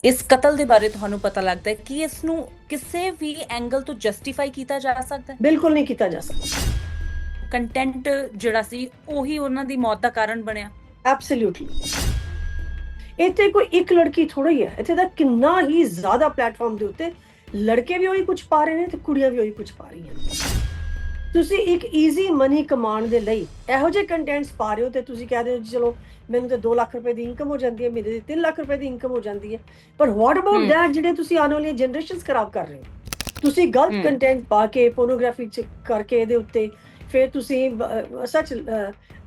ਇਸ ਕਤਲ ਦੇ ਬਾਰੇ ਤੁਹਾਨੂੰ ਪਤਾ ਲੱਗਦਾ ਹੈ ਕਿ ਇਸ ਨੂੰ ਕਿਸੇ ਵੀ ਐਂਗਲ ਤੋਂ ਜਸਟੀਫਾਈ ਕੀਤਾ ਜਾ ਸਕਦਾ ਹੈ? ਬਿਲਕੁਲ ਨਹੀਂ ਕੀਤਾ ਜਾ ਸਕਦਾ। ਕੰਟੈਂਟ ਜਿਹੜਾ ਸੀ ਉਹੀ ਉਹਨਾਂ ਦੀ ਮੌਤ ਦਾ ਕਾਰਨ ਬਣਿਆ। ਐਬਸੋਲੂਟਲੀ। ਇੱਥੇ ਕੋਈ ਇੱਕ ਲੜਕੀ ਥੋੜਾ ਹੀ ਹੈ, ਇੱਥੇ ਤਾਂ ਕਿੰਨਾ ਹੀ ਜ਼ਿਆਦਾ ਪਲੇਟਫਾਰਮ ਦੇ ਉੱਤੇ ਲੜਕੇ ਵੀ ਉਹੀ ਕੁਝ ਪਾ ਰਹੇ ਨੇ ਤੇ ਕੁੜੀਆਂ ਵੀ ਉਹੀ ਕੁਝ ਪਾ ਰਹੀਆਂ ਨੇ। ਤੁਸੀਂ ਇੱਕ ਈਜ਼ੀ ਮਨੀ ਕਮਾਉਣ ਦੇ ਲਈ ਇਹੋ ਜਿਹੇ ਕੰਟੈਂਟਸ ਪਾ ਰਹੇ ਹੋ ਤੇ ਤੁਸੀਂ ਕਹਿੰਦੇ ਹੋ ਚਲੋ ਮੈਨੂੰ ਤੇ 2 ਲੱਖ ਰੁਪਏ ਦੀ ਇਨਕਮ ਹੋ ਜਾਂਦੀ ਹੈ, ਮੇਰੇ ਦੀ 3 ਲੱਖ ਰੁਪਏ ਦੀ ਇਨਕਮ ਹੋ ਜਾਂਦੀ ਹੈ, ਪਰ ਵਾਟ ਅਬਾਊਟ ਦੈਟ ਜਿਹੜੇ ਤੁਸੀਂ ਆਉਣ ਵਾਲੀਆਂ ਜਨਰੇਸ਼ਨਸ ਖਰਾਬ ਕਰ ਰਹੇ ਹੋ। ਤੁਸੀਂ ਗਲਤ ਕੰਟੈਂਟ ਪਾ ਕੇ ਪੋਰਨੋਗ੍ਰਾਫੀ ਚ ਕਰਕੇ ਇਹਦੇ ਉੱਤੇ ਫਿਰ ਤੁਸੀਂ ਸੱਚ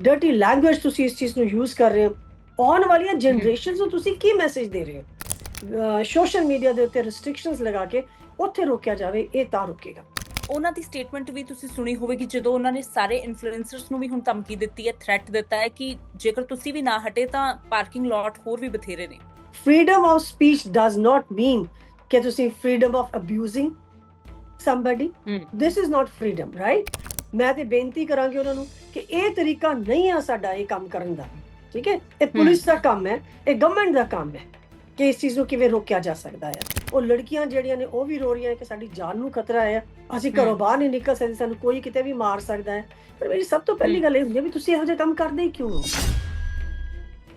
ਡਰਟੀ ਲੈਂਗੁਏਜ ਤੁਸੀਂ ਇਸ ਚੀਜ਼ ਨੂੰ ਯੂਜ਼ ਕਰ ਰਹੇ ਹੋ। ਆਉਣ ਵਾਲੀਆਂ ਜਨਰੇਸ਼ਨਸ ਨੂੰ ਤੁਸੀਂ ਕੀ ਮੈਸੇਜ ਦੇ ਰਹੇ ਹੋ? ਸੋਸ਼ਲ ਮੀਡੀਆ ਦੇ ਉੱਤੇ ਰਿਸਟ੍ਰਿਕਸ਼ਨਸ ਲਗਾ ਕੇ ਉੱਥੇ ਰੋਕਿਆ ਜਾਵੇ, ਇਹ ਤਾਂ ਰੁਕੇਗਾ। ਉਹਨਾਂ ਦੀ ਸਟੇਟਮੈਂਟ ਵੀ ਤੁਸੀਂ ਸੁਣੀ ਹੋਵੇਗੀ ਜਦੋਂ ਉਹਨਾਂ ਨੇ ਸਾਰੇ ਇਨਫਲੂਐਂਸਰਸ ਨੂੰ ਵੀ ਹੁਣ ਧਮਕੀ ਦਿੱਤੀ ਹੈ, ਥ੍ਰੈਟ ਦਿੱਤਾ ਹੈ ਕਿ ਜੇਕਰ ਤੁਸੀਂ ਵੀ ਨਾ ਹਟੇ ਤਾਂ ਪਾਰਕਿੰਗ ਲਾਟ ਹੋਰ ਵੀ ਬਥੇਰੇ ਨੇ। Freedom of speech does not mean ਕਿ ਤੁਸੀਂ freedom of abusing somebody this is not freedom, right? ਮੈਂ ਤੇ ਬੇਨਤੀ ਕਰਾਂਗੀ ਉਹਨਾਂ ਨੂੰ ਕਿ ਇਹ ਤਰੀਕਾ ਨਹੀਂ ਆ ਸਾਡਾ ਇਹ ਕੰਮ ਕਰਨ ਦਾ, ਠੀਕ ਹੈ? ਇਹ ਪੁਲਿਸ ਦਾ ਕੰਮ ਹੈ, ਇਹ ਗਵਰਨਮੈਂਟ ਦਾ ਕੰਮ ਹੈ ਕਿ ਇਸ ਚੀਜ਼ ਨੂੰ ਕਿਵੇਂ ਰੋਕਿਆ ਜਾ ਸਕਦਾ ਹੈ। ਉਹ ਲੜਕੀਆਂ ਜਿਹੜੀਆਂ ਨੇ ਉਹ ਵੀ ਰੋ ਰਹੀਆਂ ਕਿ ਸਾਡੀ ਜਾਨ ਨੂੰ ਖਤਰਾ ਹੈ, ਅਸੀਂ ਘਰੋਂ ਬਾਹਰ ਨਹੀਂ ਨਿਕਲ ਸਕਦੇ, ਸਾਨੂੰ ਕੋਈ ਕਿਤੇ ਵੀ ਮਾਰ ਸਕਦਾ ਹੈ। ਪਰ ਮੇਰੀ ਸਭ ਤੋਂ ਪਹਿਲੀ ਗੱਲ ਇਹ ਹੁੰਦੀ ਹੈ ਵੀ ਤੁਸੀਂ ਇਹੋ ਜਿਹੇ ਕੰਮ ਕਰਦੇ ਹੀ ਕਿਉਂ ਹੋ?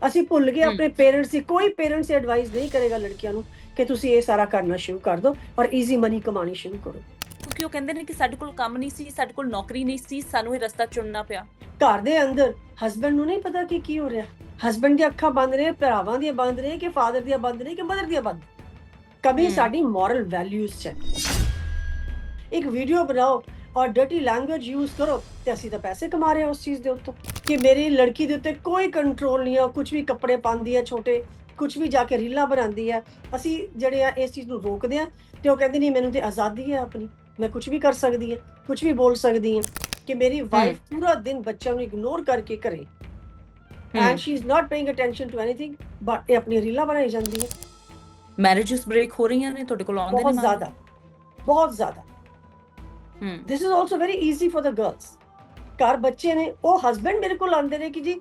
ਅਸੀਂ ਭੁੱਲ ਗਏ ਆਪਣੇ ਪੇਰੈਂਟਸ ਦੀ। ਕੋਈ ਪੇਰੈਂਟਸ ਐਡਵਾਈਸ ਨਹੀਂ ਕਰੇਗਾ ਲੜਕੀਆਂ ਨੂੰ ਕਿ ਤੁਸੀਂ ਇਹ ਸਾਰਾ ਕਰਨਾ ਸ਼ੁਰੂ ਕਰ ਦਿਓ ਔਰ ਈਜ਼ੀ ਮਨੀ ਕਮਾਣੀ ਸ਼ੁਰੂ ਕਰੋ, ਕਿਉਂਕਿ ਉਹ ਕਹਿੰਦੇ ਨੇ ਕਿ ਸਾਡੇ ਕੋਲ ਕੰਮ ਨਹੀਂ ਸੀ, ਸਾਡੇ ਕੋਲ ਨੌਕਰੀ ਨਹੀਂ ਸੀ, ਸਾਨੂੰ ਇਹ ਰਸਤਾ ਚੁਣਨਾ ਪਿਆ। ਘਰ ਦੇ ਅੰਦਰ ਹਸਬੈਂਡ ਨੂੰ ਨਹੀਂ ਪਤਾ ਕਿ ਕੀ ਹੋ ਰਿਹਾ। ਹਸਬੈਂਡ ਦੀਆਂ ਅੱਖਾਂ ਬੰਦ ਨੇ, ਭਰਾਵਾਂ ਦੀਆਂ ਬੰਦ ਨੇ, ਕਿ ਫਾਦਰ ਦੀਆਂ ਬੰਦ ਨੇ, ਕਿ ਮਦਰ ਦੀਆਂ ਬੰਦ। ਕਮੀ ਸਾਡੀ ਮੋਰਲ ਵੈਲਿਊਜ਼ 'ਚ ਹੈ। ਇੱਕ ਵੀਡੀਓ ਬਣਾਓ ਔਰ ਡਰਟੀ ਲੈਂਗੁਏਜ ਯੂਜ਼ ਕਰੋ ਤੇ ਅਸੀਂ ਤਾਂ ਪੈਸੇ ਕਮਾ ਰਹੇ ਹਾਂ ਉਸ ਚੀਜ਼ ਦੇ ਉੱਤੋਂ ਕਿ ਮੇਰੀ ਲੜਕੀ ਦੇ ਉੱਤੇ ਕੋਈ ਕੰਟਰੋਲ ਨਹੀਂ ਹੈ, ਕੁਝ ਵੀ ਕੱਪੜੇ ਪਾਉਂਦੀ ਹੈ ਛੋਟੇ, ਕੁਝ ਵੀ ਜਾ ਕੇ ਰੀਲਾਂ ਬਣਾਉਂਦੀ ਹੈ। ਅਸੀਂ ਜਿਹੜੇ ਆ ਇਸ ਚੀਜ਼ ਨੂੰ ਰੋਕਦੇ ਆ ਤੇ ਉਹ ਕਹਿੰਦੇ ਨਹੀਂ ਮੈਨੂੰ ਤੇ ਆਜ਼ਾਦੀ ਹੈ ਆਪਣੀ, ਮੈਂ ਕੁਝ ਵੀ ਕਰ ਸਕਦੀ ਹਾਂ, ਕੁਝ ਵੀ ਬੋਲ ਸਕਦੀ ਹਾਂ। ਕਿ ਮੇਰੀ ਵਾਈਫ ਪੂਰਾ ਦਿਨ ਬੱਚਿਆਂ ਨੂੰ ਇਗਨੋਰ ਕਰਕੇ ਕਰੇ and she is not paying attention to anything, but ਇਹ ਆਪਣੀ ਰੀਲਾਂ ਬਣਾਈ ਜਾਂਦੀ ਹੈ। ਮੈਰਿਜਸ ਬ੍ਰੇਕ ਹੋ ਰਹੀਆਂ ਨੇ, ਤੁਹਾਡੇ ਕੋਲ ਆਉਂਦੇ ਨੇ ਬਹੁਤ ਜ਼ਿਆਦਾ, ਬਹੁਤ ਜ਼ਿਆਦਾ। This is also very easy for the girls. ਘਰ ਬੱਚੇ ਨੇ, ਉਹ ਹਸਬੈਂਡ ਮੇਰੇ ਕੋਲ ਆਉਂਦੇ ਨੇ ਕਿ ਜੀ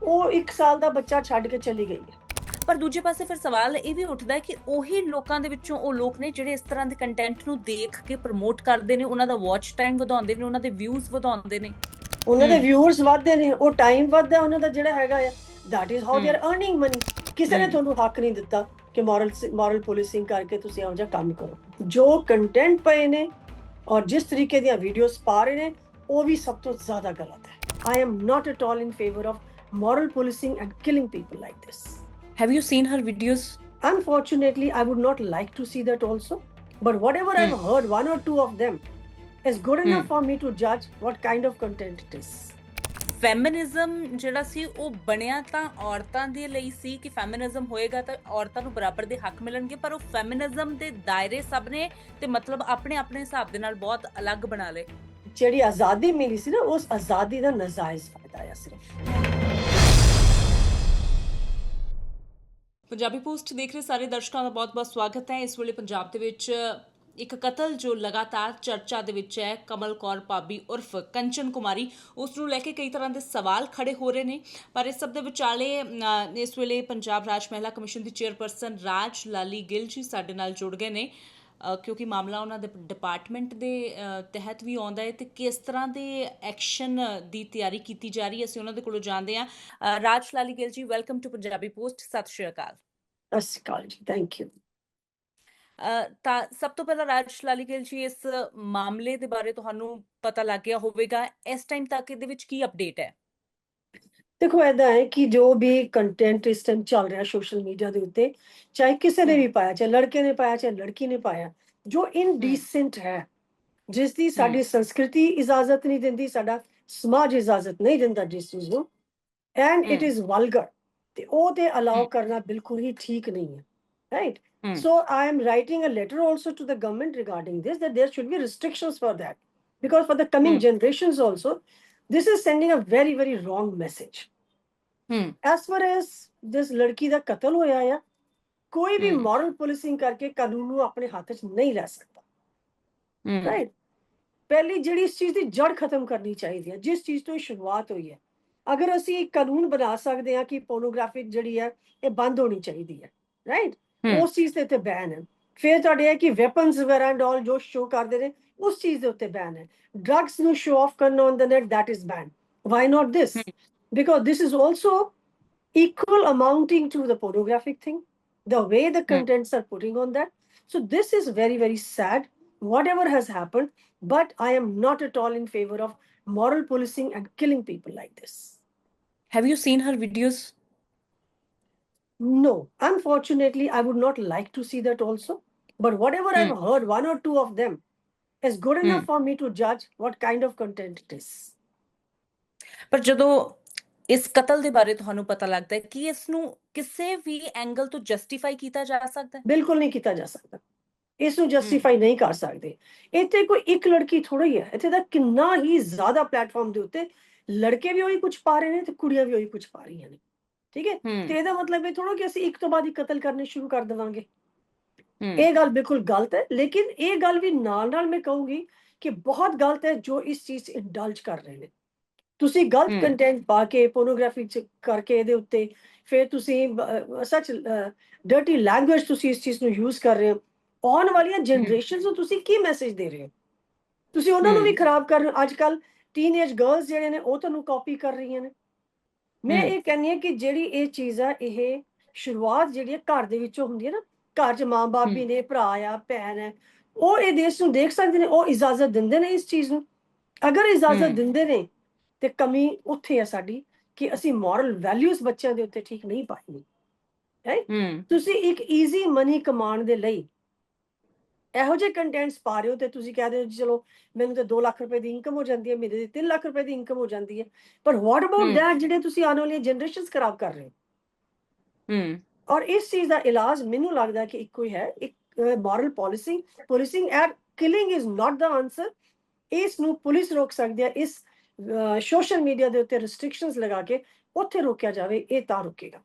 ਉਹ 1 ਸਾਲ ਦਾ ਬੱਚਾ ਛੱਡ ਕੇ ਚਲੀ ਗਈ ਹੈ। ਪਰ ਦੂਜੇ ਪਾਸੇ ਫਿਰ ਸਵਾਲ ਇਹ ਵੀ ਉੱਠਦਾ ਹੈ ਕਿ ਉਹੀ ਲੋਕਾਂ ਦੇ ਵਿੱਚੋਂ ਉਹ ਲੋਕ ਨੇ ਜਿਹੜੇ ਇਸ ਤਰ੍ਹਾਂ ਦੇ ਕੰਟੈਂਟ ਨੂੰ ਦੇਖ ਕੇ ਪ੍ਰਮੋਟ ਕਰਦੇ ਨੇ, ਉਹਨਾਂ ਦਾ ਵਾਚ ਟਾਈਮ ਵਧਾਉਂਦੇ ਨੇ, ਉਹਨਾਂ ਦੇ ਵਿਊਜ਼ ਵਧਾਉਂਦੇ ਨੇ, ਉਹਨਾਂ ਦੇ ਵਿਊਅਰਸ ਵਧਦੇ ਨੇ, ਉਹ ਟਾਈਮ ਵੱਧਦਾ ਉਹਨਾਂ ਦਾ ਜਿਹੜਾ ਹੈਗਾ ਆ। That is how they are earning money. ਕਿਸੇ ਨੇ ਤੁਹਾਨੂੰ ਹੱਕ ਨਹੀਂ ਦਿੱਤਾ ਕਿ ਮੋਰਲ ਪੁਲਿਸਿੰਗ ਕਰਕੇ ਤੁਸੀਂ ਇਹੋ ਜਿਹਾ ਕੰਮ ਕਰੋ। ਜੋ ਕੰਟੈਂਟ ਪਏ ਨੇ ਔਰ ਜਿਸ ਤਰੀਕੇ ਦੀਆਂ ਵੀਡੀਓਜ਼ ਪਾ ਰਹੇ ਨੇ ਉਹ ਵੀ ਸਭ ਤੋਂ ਜ਼ਿਆਦਾ ਗਲਤ ਹੈ। I am not at all in favour of moral policing and killing people like this. Have you seen her videos? Unfortunately, I would not like to see that also. But whatever I've heard, 1 or 2 of them is good enough for me to judge what kind of content it is. Feminism ਜਿਹੜਾ ਸੀ ਉਹ ਬਣਿਆ ਤਾਂ ਔਰਤਾਂ ਦੇ ਲਈ ਸੀ ਕਿ feminism ਹੋਏਗਾ ਤਾਂ ਔਰਤਾਂ ਨੂੰ ਬਰਾਬਰ ਦੇ ਹੱਕ ਮਿਲਣਗੇ, ਪਰ ਉਹ ਫੈਮਿਨਿਜ਼ਮ ਦੇ ਦਾਇਰੇ ਸਭ ਨੇ ਤੇ ਮਤਲਬ ਆਪਣੇ ਆਪਣੇ ਹਿਸਾਬ ਦੇ ਨਾਲ ਬਹੁਤ ਅਲੱਗ ਬਣਾ ਲਏ। ਜਿਹੜੀ ਆਜ਼ਾਦੀ ਮਿਲੀ ਸੀ ਨਾ, ਉਸ ਆਜ਼ਾਦੀ ਦਾ ਨਜਾਇਜ਼ ਫਾਇਦਾ ਆ ਸਿਰਫ। ਪੰਜਾਬੀ ਪੋਸਟ ਦੇਖ ਰਹੇ ਸਾਰੇ ਦਰਸ਼ਕਾਂ ਦਾ ਬਹੁਤ-ਬਹੁਤ ਸਵਾਗਤ ਹੈ। ਇਸ ਵੇਲੇ ਪੰਜਾਬ ਦੇ ਵਿੱਚ ਇੱਕ ਕਤਲ ਜੋ ਲਗਾਤਾਰ ਚਰਚਾ ਦੇ ਵਿੱਚ ਹੈ, ਕਮਲ ਕੌਰ ਭਾਬੀ ਉਰਫ ਕੰਚਨ ਕੁਮਾਰੀ, ਉਸ ਨੂੰ ਲੈ ਕੇ ਕਈ ਤਰ੍ਹਾਂ ਦੇ ਸਵਾਲ ਖੜੇ ਹੋ ਰਹੇ ਨੇ। ਪਰ ਇਸ ਸਭ ਦੇ ਵਿਚਾਲੇ ਇਸ ਵੇਲੇ ਪੰਜਾਬ ਰਾਜ ਮਹਿਲਾ ਕਮਿਸ਼ਨ ਦੀ ਚੇਅਰਪਰਸਨ ਰਾਜ ਲਾਲੀ ਗਿੱਲ ਜੀ ਸਾਡੇ ਨਾਲ ਜੁੜ ਗਏ ਨੇ, ਕਿਉਂਕਿ ਮਾਮਲਾ ਉਹਨਾਂ ਦੇ ਡਿਪਾਰਟਮੈਂਟ ਦੇ ਤਹਿਤ ਵੀ ਆਉਂਦਾ ਹੈ ਤੇ ਕਿਸ ਤਰ੍ਹਾਂ ਦੇ ਐਕਸ਼ਨ ਦੀ ਤਿਆਰੀ ਕੀਤੀ ਜਾ ਰਹੀ ਹੈ, ਅਸੀਂ ਉਹਨਾਂ ਦੇ ਕੋਲੋਂ ਜਾਣਦੇ ਹਾਂ। ਰਾਜ ਲਾਲੀ Gill ji, welcome to Punjabi post. ਸਤਿ ਸ਼੍ਰੀ ਅਕਾਲ। ਸਤਿ ਸ਼੍ਰੀ ਅਕਾਲ ਜੀ, ਥੈਂਕ ਯੂ। ਤਾਂ ਸਭ ਤੋਂ ਪਹਿਲਾਂ ਰਾਜ ਲਾਲੀ ਗਿੱਲ ਜੀ, ਇਸ ਮਾਮਲੇ ਦੇ ਬਾਰੇ ਤੁਹਾਨੂੰ ਪਤਾ ਲੱਗ ਗਿਆ ਹੋਵੇਗਾ, ਇਸ ਟਾਈਮ ਤੱਕ ਇਹਦੇ ਵਿੱਚ ਕੀ ਅਪਡੇਟ ਹੈ? ਦੇਖੋ ਏਦਾਂ ਹੈ ਕਿ ਜੋ ਵੀ ਕੰਟੈਂਟ ਇਸ ਟਾਈਮ ਚੱਲ ਰਿਹਾ ਸੋਸ਼ਲ ਮੀਡੀਆ ਦੇ ਉੱਤੇ, ਚਾਹੇ ਕਿਸੇ ਨੇ ਵੀ ਪਾਇਆ, ਚਾਹੇ ਲੜਕੇ ਨੇ ਪਾਇਆ ਚਾਹੇ ਲੜਕੀ ਨੇ ਪਾਇਆ, ਜੋ ਇਨਡੀਸੈਂਟ ਹੈ, ਜਿਸ ਦੀ ਸਾਡੀ ਸੰਸਕ੍ਰਿਤੀ ਇਜਾਜ਼ਤ ਨਹੀਂ ਦਿੰਦੀ, ਸਾਡਾ ਸਮਾਜ ਇਜਾਜ਼ਤ ਨਹੀਂ ਦਿੰਦਾ ਜਿਸ ਚੀਜ਼ ਨੂੰ, ਐਂਡ ਇਟ ਇਜ਼ ਵਲਗਰ, ਤੇ ਉਹ ਤੇ ਅਲਾਉ ਕਰਨਾ ਬਿਲਕੁਲ ਹੀ ਠੀਕ ਨਹੀਂ ਹੈ, right? So I am writing a letter also to the government regarding this, that there should be restrictions for that, because for the coming generations also this is sending a very very wrong message. As far as this ladki da qatl hoya ya, koi bhi moral policing karke ਕਾਨੂੰਨ ਨੂੰ ਆਪਣੇ ਹੱਥ 'ਚ ਨਹੀਂ ਲੈ ਸਕਦਾ, right? ਪਹਿਲੀ ਜਿਹੜੀ ਇਸ ਚੀਜ਼ ਦੀ ਜੜ ਖਤਮ ਕਰਨੀ ਚਾਹੀਦੀ ਹੈ, ਜਿਸ ਚੀਜ਼ ਤੋਂ ਸ਼ੁਰੂਆਤ ਹੋਈ ਹੈ। ਅਗਰ ਅਸੀਂ ਇੱਕ ਕਾਨੂੰਨ ਬਣਾ ਸਕਦੇ ਹਾਂ ਕਿ ਪੋਰਨੋਗ੍ਰਾਫੀ ਜਿਹੜੀ ਹੈ ਇਹ ਬੰਦ ਹੋਣੀ ਚਾਹੀਦੀ ਹੈ, ਰਾਈਟ? ਹੂੰ ਉਸ ਚੀਜ਼ ਦੇ ਉੱਤੇ ਬੈਨ ਹੈ। ਫਿਰ ਤੁਹਾਡੇ ਹੈ ਕਿ ਵੈਪਨਸ ਵਗੈਰਾ ਐਂਡ ਆਲ ਜੋ ਸ਼ੋ ਕਰਦੇ ਨੇ ਉਸ ਚੀਜ਼ ਦੇ ਉੱਤੇ ਬੈਨ ਹੈ। ਡਰੱਗਸ ਨੂੰ ਸ਼ੋ ਆਫ ਕਰਨਾ on the net, that is banned. Why not this? ਹੂੰ Because this is also equal amounting to the pornographic thing, the way the ਹੂੰ contents are putting on that. So this is very, very sad, whatever has happened, but I am not at all in favor of moral policing and killing people like this. Have you seen her videos? No, unfortunately, I would not like to see that also. But whatever ਹੂੰ I've heard, one or two of them is good ਹੂੰ enough for me to judge what kind of content it is. ਪਰ ਜਦੋਂ ਇਸ ਕਤਲ ਦੇ ਬਾਰੇ ਤੁਹਾਨੂੰ ਪਤਾ ਲੱਗਦਾ ਹੈ ਕਿ ਇਸ ਨੂੰ ਕਿਸੇ ਵੀ ਐਂਗਲ ਤੋਂ ਜਸਟੀਫਾਈ ਕੀਤਾ ਜਾ ਸਕਦਾ ਹੈ? ਬਿਲਕੁਲ ਨਹੀਂ ਕੀਤਾ ਜਾ ਸਕਦਾ। ਇਸ ਨੂੰ ਹੂੰ ਜਸਟੀਫਾਈ ਨਹੀਂ ਕਰ ਸਕਦੇ। ਇੱਥੇ ਕੋਈ ਇੱਕ ਲੜਕੀ ਥੋੜਾ ਹੀ ਹੈ, ਇੱਥੇ ਤਾਂ ਕਿੰਨਾ ਹੀ ਜ਼ਿਆਦਾ ਪਲੇਟਫਾਰਮ ਦੇ ਉੱਤੇ ਲੜਕੇ ਵੀ ਉਹੀ ਕੁਝ ਪਾ ਰਹੇ ਨੇ ਤੇ ਕੁੜੀਆਂ ਵੀ ਉਹੀ ਕੁਝ ਪਾ ਰਹੀਆਂ ਨੇ। ਠੀਕ ਹੈ, ਹੂੰ ਤੇ ਇਹਦਾ ਮਤਲਬ ਇਹ ਥੋੜਾ ਕਿ ਅਸੀਂ ਇੱਕ ਤੋਂ ਬਾਅਦ ਇੱਕ ਕਤਲ ਕਰਨੇ ਸ਼ੁਰੂ ਕਰ ਦੇਵਾਂਗੇ। ਹੂੰ ਇਹ ਗੱਲ ਬਿਲਕੁਲ ਗਲਤ ਹੈ। ਲੇਕਿਨ ਇਹ ਗੱਲ ਵੀ ਨਾਲ ਨਾਲ ਮੈਂ ਕਹੂੰਗੀ ਕਿ ਬਹੁਤ ਗਲਤ ਹੈ ਜੋ ਇਸ ਚੀਜ਼ 'ਚ ਇੰਡਲਜ ਕਰ ਰਹੇ ਨੇ। ਤੁਸੀਂ ਗਲਤ ਹੂੰ ਕੰਟੈਂਟ ਪਾ ਕੇ ਪੋਰਨੋਗ੍ਰਾਫੀ 'ਚ ਕਰਕੇ ਇਹਦੇ ਉੱਤੇ ਫਿਰ ਤੁਸੀਂ ਸੱਚ ਡਰਟੀ ਲੈਂਗੁਏਜ ਤੁਸੀਂ ਇਸ ਚੀਜ਼ ਨੂੰ ਯੂਜ਼ ਕਰ ਰਹੇ ਹੋ। ਆਉਣ ਵਾਲੀਆਂ ਹੂੰ ਜਨਰੇਸ਼ਨਸ ਨੂੰ ਤੁਸੀਂ ਕੀ ਮੈਸੇਜ ਦੇ ਰਹੇ ਹੋ? ਤੁਸੀਂ ਉਹਨਾਂ ਨੂੰ ਵੀ ਹੂੰ ਖਰਾਬ ਕਰ ਰਹੇ ਹੋ। ਅੱਜ ਕੱਲ ਟੀਨੇਜ ਗਰਲਸ ਜਿਹੜੇ ਨੇ ਉਹ ਤੁਹਾਨੂੰ ਕਾਪੀ ਕਰ ਰਹੀਆਂ ਨੇ। ਮੈਂ ਹੂੰ ਇਹ ਕਹਿੰਦੀ ਹਾਂ ਕਿ ਜਿਹੜੀ ਇਹ ਚੀਜ਼ ਆ, ਇਹ ਸ਼ੁਰੂਆਤ ਜਿਹੜੀ ਹੈ ਘਰ ਦੇ ਵਿੱਚੋਂ ਹੁੰਦੀ ਹੈ ਨਾ। ਘਰ 'ਚ ਮਾਂ-ਬਾਪ ਵੀ ਨੇ, ਭਰਾ ਆ, ਭੈਣ ਹੈ, ਉਹ ਇਹ ਦੇਸ਼ ਨੂੰ ਦੇਖ ਸਕਦੇ ਨੇ, ਉਹ ਇਜਾਜ਼ਤ ਦਿੰਦੇ ਨੇ ਇਸ ਚੀਜ਼ ਨੂੰ। ਅਗਰ ਇਜਾਜ਼ਤ ਹੂੰ ਦਿੰਦੇ ਨੇ ਤੇ ਕਮੀ ਉੱਥੇ ਹੈ ਸਾਡੀ ਕਿ ਅਸੀਂ ਮੋਰਲ ਵੈਲਿਊਜ਼ ਬੱਚਿਆਂ ਦੇ ਉੱਤੇ ਠੀਕ ਨਹੀਂ ਪਾਈ ਹੈ। ਹੂੰ ਤੁਸੀਂ ਇੱਕ ਈਜ਼ੀ ਮਨੀ ਕਮਾਉਣ ਦੇ ਲਈ ਇਹੋ ਜਿਹੇ ਕੰਟੈਂਟਸ ਪਾ ਰਹੇ ਹੋ ਤੇ ਤੁਸੀਂ ਕਹਿ ਰਹੇ ਹੋ ਜੀ ਚਲੋ ਮੈਨੂੰ ਤੇ 2 ਲੱਖ ਰੁਪਏ ਦੀ ਇਨਕਮ ਹੋ ਜਾਂਦੀ ਹੈ, ਮਹੀਨੇ ਦੀ 3 ਲੱਖ ਰੁਪਏ ਦੀ ਇਨਕਮ ਹੋ ਜਾਂਦੀ ਹੈ। ਪਰ ਵਾਟ ਅਬਾਊਟ ਹੂੰ ਦੈਟ ਜਿਹੜੇ ਤੁਸੀਂ ਆਉਣ ਵਾਲੀਆਂ ਜਨਰੇਸ਼ਨਸ ਖਰਾਬ ਕਰ ਰਹੇ ਹੋ। ਹੂੰ ਔਰ ਇਸ ਚੀਜ਼ ਦਾ ਇਲਾਜ ਮੈਨੂੰ ਲੱਗਦਾ ਕਿ ਇੱਕੋ ਹੀ ਹੈ, ਇੱਕ moral policing at killing is not the answer. ਇਸ ਨੂੰ ਪੁਲਿਸ ਰੋਕ ਸਕਦੀ ਹੈ। ਇਸ ਸੋਸ਼ਲ ਮੀਡੀਆ ਦੇ ਉੱਤੇ ਰਿਸਟ੍ਰਿਕਸ਼ਨਸ ਲਗਾ ਕੇ ਉੱਥੇ ਰੋਕਿਆ ਜਾਵੇ, ਇਹ ਤਾਂ ਰੁਕੇਗਾ।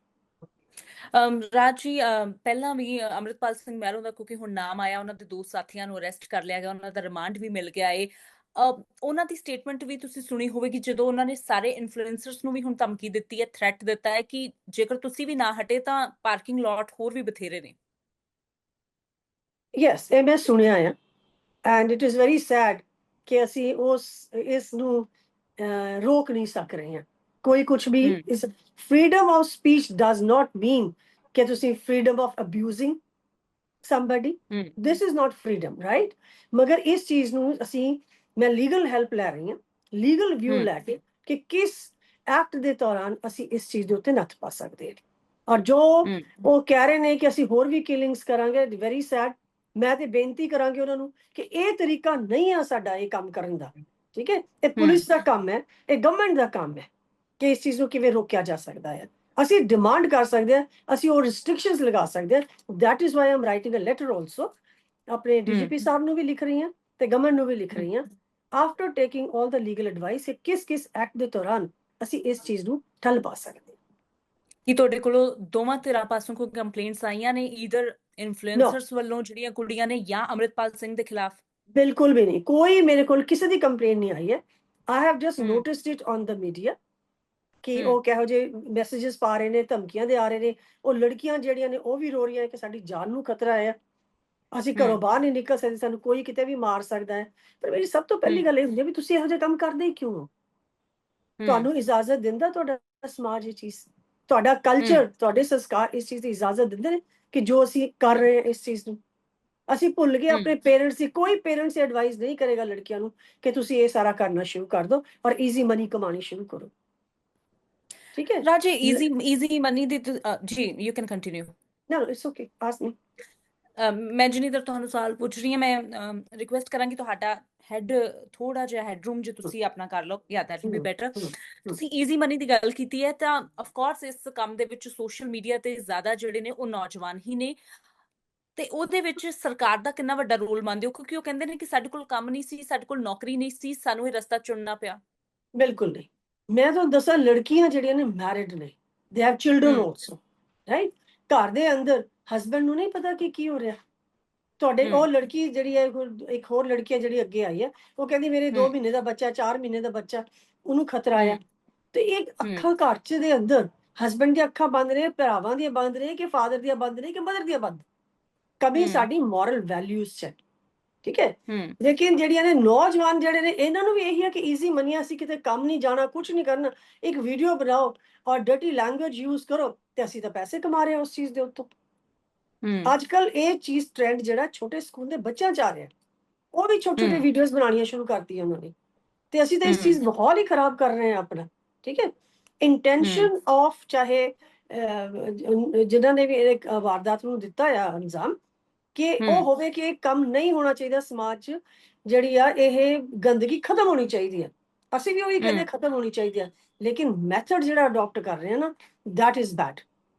ਰਾਜ ਜੀ, ਪਹਿਲਾਂ ਵੀ ਅੰਮ੍ਰਿਤਪਾਲ ਸਿੰਘ ਮਹਿਰੋਂ ਦਾ ਕਿਉਂਕਿ ਹੁਣ ਨਾਮ ਆਇਆ, ਉਹਨਾਂ ਦੇ 2 ਸਾਥੀਆਂ ਨੂੰ ਅਰੈਸਟ ਕਰ ਲਿਆ ਗਿਆ, ਉਹਨਾਂ ਦਾ ਰਿਮਾਂਡ ਵੀ ਮਿਲ ਗਿਆ ਏ। ਉਹਨਾਂ ਦੀ ਸਟੇਟਮੈਂਟ ਵੀ ਤੁਸੀਂ ਸੁਣੀ ਹੋਵੇਗੀ ਜਦੋਂ ਉਹਨਾਂ ਨੇ ਸਾਰੇ ਇਨਫਲੂਐਂਸਰਸ ਨੂੰ ਵੀ ਹੁਣ ਧਮਕੀ ਦਿੱਤੀ ਹੈ, ਥ੍ਰੈਟ ਦਿੱਤਾ ਹੈ ਕਿ ਜੇਕਰ ਤੁਸੀਂ ਵੀ ਨਾ ਹਟੇ ਤਾਂ ਪਾਰਕਿੰਗ ਲਾਟ ਹੋਰ ਵੀ ਬਥੇਰੇ ਨੇ। ਯੈਸ, ਇਹ ਮੈਂ ਸੁਣਿਆ ਆ and it is very sad ਕਿ ਅਸੀਂ ਇਸ ਨੂੰ ਰੋਕ ਨਹੀਂ ਸਕ ਰਹੇ ਹਾਂ। ਕੋਈ ਕੁਝ ਵੀ ਹੂੰ ਇਸ freedom of speech does not mean ਕਿ ਤੁਸੀਂ freedom of abusing somebody. Hmm This is not freedom, right? ਮਗਰ ਇਸ ਚੀਜ਼ ਨੂੰ ਮੈਂ ਲੀਗਲ ਹੈਲਪ ਲੈ ਰਹੀ ਹਾਂ, ਲੀਗਲ ਵਿਊ ਹੂੰ ਲੈ ਕੇ ਕਿ ਕਿਸ ਐਕਟ ਦੇ ਦੌਰਾਨ ਅਸੀਂ ਇਸ ਚੀਜ਼ ਦੇ ਉੱਤੇ ਨੱਥ ਪਾ ਸਕਦੇ ਹਾਂ। ਔਰ ਜੋ ਹੂੰ ਉਹ ਕਹਿ ਰਹੇ ਨੇ ਕਿ ਅਸੀਂ ਹੋਰ ਵੀ ਕਿਲਿੰਗਸ ਕਰਾਂਗੇ, ਵੈਰੀ ਸੈਡ। ਮੈਂ ਤੇ ਬੇਨਤੀ ਕਰਾਂਗੀ ਉਹਨਾਂ ਨੂੰ ਕਿ ਇਹ ਤਰੀਕਾ ਨਹੀਂ ਆ ਸਾਡਾ ਇਹ ਕੰਮ ਕਰਨ ਦਾ। ਠੀਕ ਹੈ, ਇਹ ਪੁਲਿਸ ਦਾ ਕੰਮ ਹੈ, ਇਹ ਗਵਰਨਮੈਂਟ ਦਾ ਕੰਮ ਹੈ ਕਿ ਇਸ ਚੀਜ਼ ਨੂੰ ਕਿਵੇਂ ਰੋਕਿਆ ਜਾ ਸਕਦਾ ਹੈ। ਅਸੀਂ ਡਿਮਾਂਡ ਕਰ ਸਕਦੇ ਹਾਂ, ਅਸੀਂ ਉਹ ਰਿਸਟ੍ਰਿਕਸ਼ਨਸ ਲਗਾ ਸਕਦੇ ਹਾਂ। that is why I'm writing a letter also, ਆਪਣੇ ਡੀਜੀਪੀ ਸਾਹਿਬ ਨੂੰ ਵੀ ਲਿਖ ਰਹੀ ਹਾਂ ਤੇ ਗਵਰਨਮੈਂਟ ਨੂੰ ਵੀ ਲਿਖ ਰਹੀ ਹਾਂ after taking all the legal advice ਕਿ ਕਿਸ ਐਕਟ ਦੇ ਦੌਰਾਨ ਅਸੀਂ ਇਸ ਚੀਜ਼ ਨੂੰ ਠੱਲ ਪਾ ਸਕਦੇ ਹਾਂ। ਕੀ ਤੁਹਾਡੇ ਕੋਲੋਂ ਦੋਵਾਂ ਧਿਰਾਂ ਪਾਸੋਂ ਕੋਈ ਕੰਪਲੇਂਟਸ ਆਈਆਂ ਨੇ, ਈਦਰ ਨੋ, ਇਨਫਲੂਐਂਸਰਸ ਵੱਲੋਂ ਜਿਹੜੀਆਂ ਕੁੜੀਆਂ ਨੇ ਜਾਂ ਅੰਮ੍ਰਿਤਪਾਲ ਸਿੰਘ ਦੇ ਖਿਲਾਫ? ਬਿਲਕੁਲ ਵੀ ਨਹੀਂ, ਕੋਈ ਮੇਰੇ ਕੋਲ ਕਿਸੇ ਦੀ ਕੰਪਲੇਂਟ ਨਹੀਂ ਆਈ ਹੈ। ਆਈ ਹੈਵ ਜਸਟ ਹੂੰ noticed it on the media ਕਿ ਹੂੰ ਉਹ ਕਿਹੋ ਜਿਹੇ ਮੈਸੇजेस ਪਾ ਰਹੇ ਨੇ, ਧਮਕੀਆਂ ਦੇ ਆ ਰਹੇ ਨੇ। ਉਹ ਲੜਕੀਆਂ ਜਿਹੜੀਆਂ ਨੇ ਉਹ ਵੀ ਰੋ ਰਹੀਆਂ ਕਿ ਸਾਡੀ ਜਾਨ ਨੂੰ ਖਤਰਾ ਹੈ, ਅਸੀਂ ਘਰੋਂ ਹੂੰ ਬਾਹਰ ਨਹੀਂ ਨਿਕਲ ਸਕਦੇ, ਸਾਨੂੰ ਕੋਈ ਕਿਤੇ ਵੀ ਮਾਰ ਸਕਦਾ ਹੈ। ਪਰ ਮੇਰੀ ਸਭ ਤੋਂ ਹੂੰ ਪਹਿਲੀ ਗੱਲ ਇਹ ਹੁੰਦੀ ਹੈ ਵੀ ਤੁਸੀਂ ਇਹੋ ਜਿਹੇ ਕੰਮ ਕਰਦੇ ਹੀ ਕਿਉਂ ਹੋ? ਹੂੰ ਤੁਹਾਨੂੰ ਇਜਾਜ਼ਤ ਦਿੰਦਾ ਤੁਹਾਡਾ ਸਮਾਜ ਇਹ ਚੀਜ਼, ਤੁਹਾਡਾ ਹੂੰ ਕਲਚਰ, ਤੁਹਾਡੇ ਸੰਸਕਾਰ ਇਸ ਚੀਜ਼ ਦੀ ਇਜਾਜ਼ਤ ਦਿੰਦੇ ਨੇ ਕਿ ਜੋ ਅਸੀਂ ਕਰ ਰਹੇ ਹਾਂ ਇਸ ਚੀਜ਼ ਨੂੰ? ਅਸੀਂ ਭੁੱਲ ਗਏ ਆਪਣੇ ਪੇਰੈਂਟਸ ਦੀ। ਕੋਈ ਪੇਰੈਂਟਸ ਐਡਵਾਈਸ ਨਹੀਂ ਕਰੇਗਾ ਲੜਕੀਆਂ ਨੂੰ ਕਿ ਤੁਸੀਂ ਇਹ ਸਾਰਾ ਕਰਨਾ ਸ਼ੁਰੂ ਕਰ ਦਿਓ ਔਰ ਈਜ਼ੀ ਮਨੀ ਕਮਾਣੀ ਸ਼ੁਰੂ ਕਰੋ। ਠੀਕ ਹੈ ਰਾਜੇ, ਈਜ਼ੀ ਮਨੀ ਦੀ ਜੀ ਯੂ ਕੈਨ ਕੰਟੀਨਿਊ। ਨਾ, ਇਟਸ ਓਕੇ, ਆਸਕ ਮੀ। ਮੈਂ ਜਿੰਨੀਦਰ ਤੁਹਾਨੂੰ ਸਵਾਲ ਪੁੱਛ ਰਹੀ ਹਾਂ, ਮੈਂ ਰਿਕੁਐਸਟ ਕਰਾਂਗੀ ਤੁਹਾਡਾ ਹੈਡ ਥੋੜਾ ਜਿਹਾ ਹੈਡਰੂਮ ਜੇ ਤੁਸੀਂ ਆਪਣਾ ਕਰ ਲਓ, ਜਾਂ ਦੈਟ ਵਿਲ ਬੀ ਬੈਟਰ। ਤੁਸੀਂ ਈਜ਼ੀ ਮਨੀ ਦੀ ਗੱਲ ਕੀਤੀ ਹੈ ਤਾਂ ਆਫ ਕੋਰਸ ਇਸ ਕੰਮ ਦੇ ਵਿੱਚ ਸੋਸ਼ਲ ਮੀਡੀਆ ਤੇ ਜ਼ਿਆਦਾ ਜਿਹੜੇ ਨੇ ਉਹ ਨੌਜਵਾਨ ਹੀ ਨੇ, ਤੇ ਉਹਦੇ ਵਿੱਚ ਸਰਕਾਰ ਦਾ ਕਿੰਨਾ ਵੱਡਾ ਰੋਲ ਮੰਨਦੇ ਹੋ? ਕਿਉਂਕਿ ਉਹ ਕਹਿੰਦੇ ਨੇ ਕਿ ਸਾਡੇ ਕੋਲ ਕੰਮ ਨਹੀਂ ਸੀ, ਸਾਡੇ ਕੋਲ ਨੌਕਰੀ ਨਹੀਂ ਸੀ, ਸਾਨੂੰ ਇਹ ਰਸਤਾ ਚੁਣਨਾ ਪਿਆ। ਬਿਲਕੁਲ ਨਹੀਂ। ਮੈਂ ਤੁਹਾਨੂੰ ਦੱਸਾਂ, ਲੜਕੀਆਂ ਜਿਹੜੀਆਂ ਨੇ ਮੈਰਿਡ ਨੇ, ਦੇ ਹੈਵ ਚਿਲਡਰਨ ਹੂੰ ਆਲਸੋ, ਰਾਈਟ? ਘਰ ਦੇ ਅੰਦਰ ਹਸਬੈਂਡ ਨੂੰ ਨਹੀਂ ਪਤਾ ਕਿ ਕੀ ਹੋ ਰਿਹਾ। ਤੁਹਾਡੇ ਹੂੰ ਉਹ ਲੜਕੀ ਜਿਹੜੀ ਹੈ, ਇੱਕ ਹੋਰ ਲੜਕੀ ਹੈ ਜਿਹੜੀ ਅੱਗੇ ਆਈ ਹੈ, ਉਹ ਕਹਿੰਦੀ ਮੇਰੇ 2 ਹੂੰ ਮਹੀਨੇ ਦਾ ਬੱਚਾ, 4 ਮਹੀਨੇ ਦਾ ਬੱਚਾ, ਉਹਨੂੰ ਖਤਰਾ ਆ। ਹੂੰ ਤੇ ਇਹ ਹੂੰ ਅੱਖਾਂ ਘਰ ਚ ਦੇ ਅੰਦਰ ਹਸਬੈਂਡ ਦੀਆਂ ਅੱਖਾਂ ਬੰਦ ਨੇ, ਭਰਾਵਾਂ ਦੀਆਂ ਬੰਦ ਨੇ, ਕਿ ਫਾਦਰ ਦੀਆਂ ਬੰਦ ਨੇ, ਕਿ ਮਦਰ ਦੀਆਂ ਬੰਦ? ਕਮੀ ਹੂੰ ਸਾਡੀ ਮੋਰਲ ਵੈਲਿਊਜ਼ 'ਚ ਹੈ, ਠੀਕ ਹੈ। ਹੂੰ ਲੇਕਿਨ ਜਿਹੜੀਆਂ ਨੇ ਨੌਜਵਾਨ ਜਿਹੜੇ ਨੇ, ਇਹਨਾਂ ਨੂੰ ਵੀ ਇਹੀ ਹੈ ਕਿ ਈਜ਼ੀ ਮਨੀ, ਅਸੀਂ ਕਿਤੇ ਕੰਮ ਨਹੀਂ ਜਾਣਾ, ਕੁਝ ਨਹੀਂ ਕਰਨਾ, ਇੱਕ ਵੀਡੀਓ ਬਣਾਓ ਔਰ ਡਰਟੀ ਲੈਂਗੁਏਜ ਯੂਜ਼ ਕਰੋ ਤੇ ਅਸੀਂ ਤਾਂ ਪੈਸੇ ਕਮਾ ਰਹੇ ਹਾਂ ਉਸ ਚੀਜ਼ ਦੇ ਉੱਤੋਂ। ਹੂੰ ਅੱਜ ਕੱਲ ਇਹ ਚੀਜ਼ ਟ੍ਰੈਂਡ ਜਿਹੜਾ ਛੋਟੇ ਸਕੂਲ ਦੇ ਬੱਚਿਆਂ 'ਚ ਆ ਰਿਹਾ, ਉਹ ਵੀ ਛੋਟੇ ਛੋਟੇ ਹੂੰ ਵੀਡੀਓਜ਼ ਬਣਾਉਣੀਆਂ ਸ਼ੁਰੂ ਕਰਤੀਆਂ ਉਹਨਾਂ ਨੇ, ਤੇ ਅਸੀਂ ਤਾਂ ਇਸ ਹੂੰ ਚੀਜ਼ ਮਾਹੌਲ ਹੀ ਖਰਾਬ ਕਰ ਰਹੇ ਹਾਂ ਆਪਣਾ, ਠੀਕ ਹੈ। ਹੂੰ ਇੰਟੈਂਸ਼ਨ ਆਫ ਚਾਹੇ ਜਿਨ੍ਹਾਂ ਨੇ ਵੀ ਇਹ ਵਾਰਦਾਤ ਨੂੰ ਦਿੱਤਾ ਆ ਅੰਜਾਮ, ਕਿ ਉਹ ਹੂੰ ਹੋਵੇ ਕਿ ਇਹ ਕੰਮ ਨਹੀਂ ਹੋਣਾ ਚਾਹੀਦਾ ਸਮਾਜ 'ਚ, ਜਿਹੜੀ ਆ ਇਹ ਗੰਦਗੀ ਖਤਮ ਹੋਣੀ ਚਾਹੀਦੀ ਹੈ। ਅਸੀਂ ਵੀ ਉਹੀ ਕਹਿੰਦੇ ਹੂੰ ਖਤਮ ਹੋਣੀ ਚਾਹੀਦੀ ਹੈ, ਲੇਕਿਨ ਮੈਥਡ ਜਿਹੜਾ ਅਡਾਪਟ ਕਰ ਰਹੇ ਆ ਨਾ, that is bad।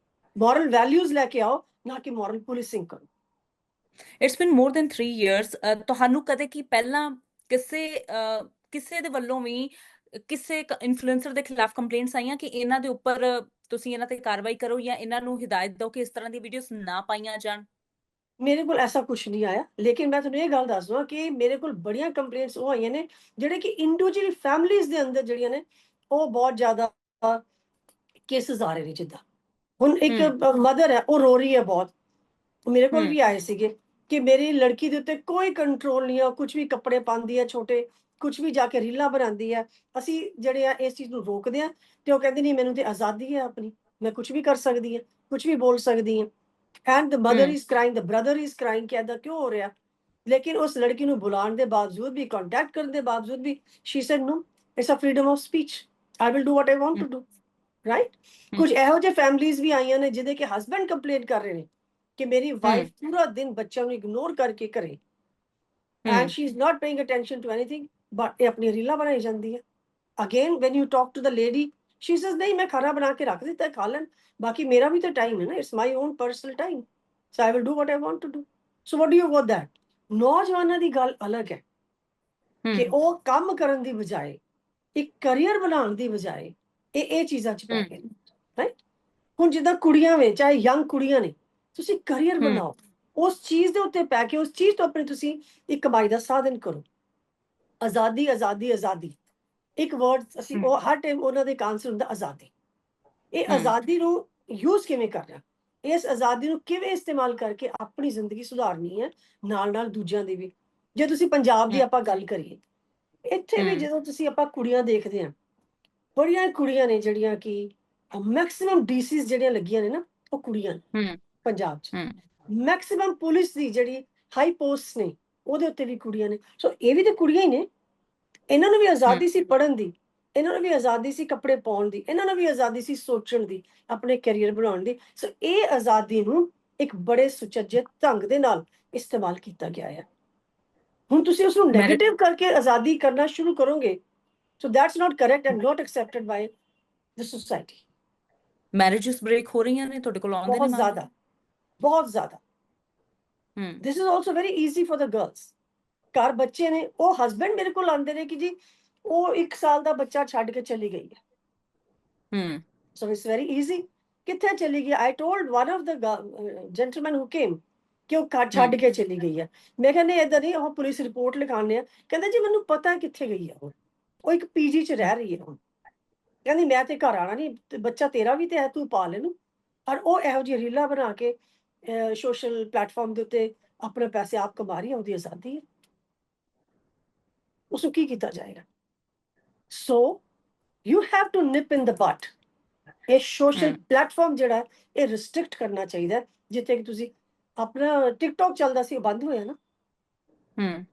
Moral values ਲੈ ਕੇ ਆਓ, ਨਾ ਕਿ ਮੋਰਲ ਪੁਲਿਸਿੰਗ ਕਰੋ। It's been more than 3 years. ਤੁਹਾਨੂੰ ਕਦੇ ਕੀ ਪਹਿਲਾਂ ਕਿਸੇ ਦੇ ਵੱਲੋਂ ਵੀ ਕਿਸੇ ਇਨਫਲੂਐਂਸਰ ਦੇ ਖਿਲਾਫ ਕੰਪਲੇਂਟਸ ਆਈਆਂ ਕਿ ਇਹਨਾਂ ਦੇ ਉੱਪਰ ਤੁਸੀਂ ਇਹਨਾਂ ਤੇ ਕਾਰਵਾਈ ਕਰੋ ਜਾਂ ਇਹਨਾਂ ਨੂੰ ਹਿਦਾਇਤ ਦਿਓ ਕਿ ਇਸ ਤਰ੍ਹਾਂ ਦੀ ਵੀਡੀਓਜ਼ ਨਾ ਪਾਈਆਂ ਜਾਣ? ਮੇਰੇ ਕੋਲ ਐਸਾ ਕੁਝ ਨਹੀਂ ਆਇਆ, ਲੇਕਿਨ ਮੈਂ ਤੁਹਾਨੂੰ ਇਹ ਗੱਲ ਦੱਸ ਦਵਾਂ ਕਿ ਮੇਰੇ ਕੋਲ ਬੜੀਆਂ ਕੰਪਲੇਂਟਸ ਉਹ ਆਈਆਂ ਨੇ ਜਿਹੜੇ ਕਿ ਇੰਡੀਵਿਜੂਅਲ ਫੈਮਿਲੀਜ਼ ਦੇ ਅੰਦਰ ਜਿਹੜੀਆਂ ਨੇ, ਉਹ ਬਹੁਤ ਜ਼ਿਆਦਾ ਕੇਸਿਸ ਆ ਰਹੇ ਨੇ। ਜਿੱਦਾਂ ਹੁਣ ਇੱਕ ਹੂੰ ਮਦਰ ਹੈ, ਉਹ ਰੋ ਰਹੀ ਹੈ ਬਹੁਤ, ਮੇਰੇ ਕੋਲ ਹੂੰ ਵੀ ਆਏ ਸੀਗੇ ਕਿ ਮੇਰੀ ਲੜਕੀ ਦੇ ਉੱਤੇ ਕੋਈ ਕੰਟਰੋਲ ਨਹੀਂ ਹੈ, ਕੁਝ ਵੀ ਕੱਪੜੇ ਪਾਉਂਦੀ ਹੈ ਛੋਟੇ, ਕੁਝ ਵੀ ਜਾ ਕੇ ਰੀਲਾਂ ਬਣਾਉਂਦੀ ਹੈ। ਅਸੀਂ ਜਿਹੜੇ ਆ ਇਸ ਚੀਜ਼ ਨੂੰ ਰੋਕਦੇ ਆ, ਤੇ ਉਹ ਕਹਿੰਦੇ ਨਹੀਂ ਮੈਨੂੰ ਤੇ ਆਜ਼ਾਦੀ ਹੈ ਆਪਣੀ, ਮੈਂ ਕੁਝ ਵੀ ਕਰ ਸਕਦੀ ਹਾਂ, ਕੁਝ ਵੀ ਬੋਲ ਸਕਦੀ ਹਾਂ। ਐਂਡ ਦ ਮਦਰ ਹੂੰ is crying, the brother is crying ਕਿ ਏਦਾਂ ਕਿਉਂ ਹੋ ਰਿਹਾ। ਲੇਕਿਨ ਉਸ ਲੜਕੀ ਨੂੰ ਬੁਲਾਉਣ ਦੇ ਬਾਵਜੂਦ ਵੀ, ਕੰਟੈਕਟ ਕਰਨ ਦੇ ਬਾਵਜੂਦ ਵੀ, she said no, it's a freedom of speech, I will do what I want to hmm do, right. ਹੂੰ ਕੁਝ ਇਹੋ ਜਿਹੇ ਫੈਮਲੀਜ਼ ਵੀ ਆਈਆਂ ਨੇ ਜਿਹਦੇ ਕਿ ਹਸਬੈਂਡ ਕੰਪਲੇਂਟ ਕਰ ਰਹੇ ਨੇ ਕਿ ਮੇਰੀ ਵਾਈਫ ਪੂਰਾ ਦਿਨ ਬੱਚਿਆਂ ਨੂੰ ਇਗਨੋਰ ਕਰਕੇ ਕਰੇ, and hmm she is not paying attention to anything, but ਇਹ ਆਪਣੀ ਰੀਲਾਂ ਬਣਾਈ ਜਾਂਦੀ ਹੈ। Again when you talk to the lady, she says ਨਹੀਂ ਮੈਂ ਖਾਣਾ ਬਣਾ ਕੇ ਰੱਖ ਦਿੱਤਾ, ਖਾ ਲੈਣ, ਬਾਕੀ ਮੇਰਾ ਵੀ ਤਾਂ ਟਾਈਮ ਹੈ ਨਾ, it's my own personal time, so I will do what I want to do. So what do you want that. ਨੌਜਵਾਨਾਂ ਦੀ ਗੱਲ ਅਲੱਗ ਹੈ ਕਿ ਹੂੰ ਉਹ ਕੰਮ ਕਰਨ ਦੀ ਬਜਾਏ, ਇੱਕ ਕਰੀਅਰ ਬਣਾਉਣ ਦੀ ਬਜਾਏ ਇਹ ਚੀਜ਼ਾਂ 'ਚ ਪੈ ਹੂੰ ਗਏ, ਰਾਈਟ। ਹੁਣ ਜਿੱਦਾਂ ਕੁੜੀਆਂ ਵੇ, ਚਾਹੇ ਯੰਗ ਕੁੜੀਆਂ ਨੇ, ਤੁਸੀਂ ਕਰੀਅਰ ਹੂੰ ਬਣਾਓ, ਉਸ ਚੀਜ਼ ਦੇ ਉੱਤੇ ਪੈ ਕੇ ਉਸ ਚੀਜ਼ ਤੋਂ ਆਪਣੀ ਤੁਸੀਂ ਇੱਕ ਕਮਾਈ ਦਾ ਸਾਧਨ ਕਰੋ। ਆਜ਼ਾਦੀ ਆਜ਼ਾਦੀ ਆਜ਼ਾਦੀ, ਇੱਕ ਵਰਡ ਅਸੀਂ ਹੂੰ ਉਹ ਹਰ ਟਾਈਮ ਉਹਨਾਂ ਦੇ ਕਾਂਸਰ ਹੁੰਦਾ, ਆਜ਼ਾਦੀ। ਇਹ ਹੂੰ ਆਜ਼ਾਦੀ ਨੂੰ ਯੂਜ਼ ਕਿਵੇਂ ਕਰਨਾ, ਇਸ ਆਜ਼ਾਦੀ ਨੂੰ ਕਿਵੇਂ ਇਸਤੇਮਾਲ ਕਰਕੇ ਆਪਣੀ ਜ਼ਿੰਦਗੀ ਸੁਧਾਰਨੀ ਹੈ, ਨਾਲ ਨਾਲ ਦੂਜਿਆਂ ਦੀ ਵੀ। ਜੇ ਤੁਸੀਂ ਪੰਜਾਬ ਦੀ ਹੂੰ ਆਪਾਂ ਗੱਲ ਕਰੀਏ, ਇੱਥੇ ਵੀ ਹੂੰ ਜਦੋਂ ਤੁਸੀਂ ਆਪਾਂ ਕੁੜੀਆਂ ਦੇਖਦੇ ਹਾਂ, ਬੜੀਆਂ ਕੁੜੀਆਂ ਨੇ ਜਿਹੜੀਆਂ ਕਿ ਮੈਕਸਿਮਮ ਡੀਸੀਜ਼ ਜਿਹੜੀਆਂ ਲੱਗੀਆਂ ਨੇ ਨਾ, ਉਹ ਕੁੜੀਆਂ ਨੇ ਹੂੰ ਪੰਜਾਬ 'ਚ। ਹੂੰ ਮੈਕਸਿਮਮ ਪੁਲਿਸ ਦੀ ਜਿਹੜੀ ਹਾਈ ਪੋਸਟ ਨੇ, ਉਹਦੇ ਉੱਤੇ ਵੀ ਕੁੜੀਆਂ ਨੇ। ਸੋ ਇਹ ਵੀ ਤਾਂ ਕੁੜੀਆਂ ਹੀ ਨੇ, ਇਹਨਾਂ ਨੂੰ ਵੀ ਹੂੰ ਆਜ਼ਾਦੀ ਸੀ ਪੜ੍ਹਨ ਦੀ, ਇਹਨਾਂ ਨੂੰ ਵੀ ਆਜ਼ਾਦੀ ਸੀ ਕੱਪੜੇ ਪਾਉਣ ਦੀ, ਇਹਨਾਂ ਨੂੰ ਵੀ ਆਜ਼ਾਦੀ ਸੀ ਸੋਚਣ ਦੀ, ਆਪਣੇ ਕੈਰੀਅਰ ਬਣਾਉਣ ਦੀ। ਸੋ ਇਹ ਆਜ਼ਾਦੀ ਨੂੰ ਇੱਕ ਬੜੇ ਸੁਚੱਜੇ ਢੰਗ ਦੇ ਨਾਲ ਇਸਤੇਮਾਲ ਕੀਤਾ ਗਿਆ ਹੈ। ਹੁਣ ਤੁਸੀਂ ਉਸ ਨੂੰ ਮੈਰਿਜ ਨੈਗੇਟਿਵ ਕਰਕੇ ਆਜ਼ਾਦੀ ਕਰਨਾ ਸ਼ੁਰੂ ਕਰੋਗੇ, so that's not correct and not accepted by the society. Marriages break ਹੋ ਰਹੀਆਂ ਨੇ, ਤੁਹਾਡੇ ਕੋਲ ਆਉਂਦੇ ਨੇ ਬਹੁਤ ਮਾਮਲੇ? ਜ਼ਿਆਦਾ, ਬਹੁਤ ਜ਼ਿਆਦਾ। ਹੂੰ this is also very easy for the girls. ਘਰ ਬੱਚੇ ਨੇ, ਉਹ ਹਸਬੈਂਡ ਮੇਰੇ ਕੋਲ ਆਉਂਦੇ ਨੇ ਕਿ ਜੀ ਉਹ 1 ਸਾਲ ਦਾ ਬੱਚਾ ਛੱਡ ਕੇ ਚਲੀ ਗਈ ਹੈ। ਹੂੰ ਸੋ ਇਟਸ ਵੈਰੀ ਈਜ਼ੀ। ਕਿੱਥੇ ਚਲੀ ਗਈ? I told one of the gentleman who came ਕਿ ਉਹ ਘਰ ਛੱਡ ਹੂੰ ਕੇ ਚਲੀ ਗਈ ਹੈ। ਮੈਂ ਕਹਿੰਦੀ ਏਦਾਂ ਨਹੀਂ, ਉਹ ਪੁਲਿਸ ਰਿਪੋਰਟ ਲਿਖਾਉਂਦੇ ਆ। ਕਹਿੰਦਾ ਜੀ ਮੈਨੂੰ ਪਤਾ ਕਿੱਥੇ ਗਈ ਹੈ ਉਹ ਇੱਕ ਪੀਜੀ 'ਚ ਰਹਿ ਰਹੀ ਹੈ ਹੁਣ। ਕਹਿੰਦੀ ਮੈਂ ਤੇ ਘਰ ਆਣਾ ਨਹੀਂ, ਤੇ ਬੱਚਾ ਤੇਰਾ ਵੀ ਤੇ ਹੈ, ਤੂੰ ਪਾ ਲੈ ਨੂੰ। ਔਰ ਉਹ ਇਹੋ ਜਿਹੀ ਰੀਲਾਂ ਬਣਾ ਕੇ ਸੋਸ਼ਲ ਪਲੇਟਫਾਰਮ ਦੇ ਉੱਤੇ ਆਪਣੇ ਪੈਸੇ ਆਪ ਕਮਾ ਰਹੀ ਹੈ, ਉਹਦੀ ਆਜ਼ਾਦੀ ਹੈ, ਉਸ ਨੂੰ ਕੀ ਕੀਤਾ ਜਾਏਗਾ। So you have to nip in the bud. ਇਹ ਸੋਸ਼ਲ ਹੂੰ ਪਲੇਟਫਾਰਮ ਜਿਹੜਾ ਹੈ, ਇਹ ਰਿਸਟ੍ਰਿਕਟ ਕਰਨਾ ਚਾਹੀਦਾ ਹੈ। ਜਿੱਥੇ ਕਿ ਤੁਸੀਂ ਆਪਣਾ ਟਿਕਟੌਕ ਚੱਲਦਾ ਸੀ, ਉਹ ਬੰਦ ਹੋਇਆ ਨਾ। ਹੂੰ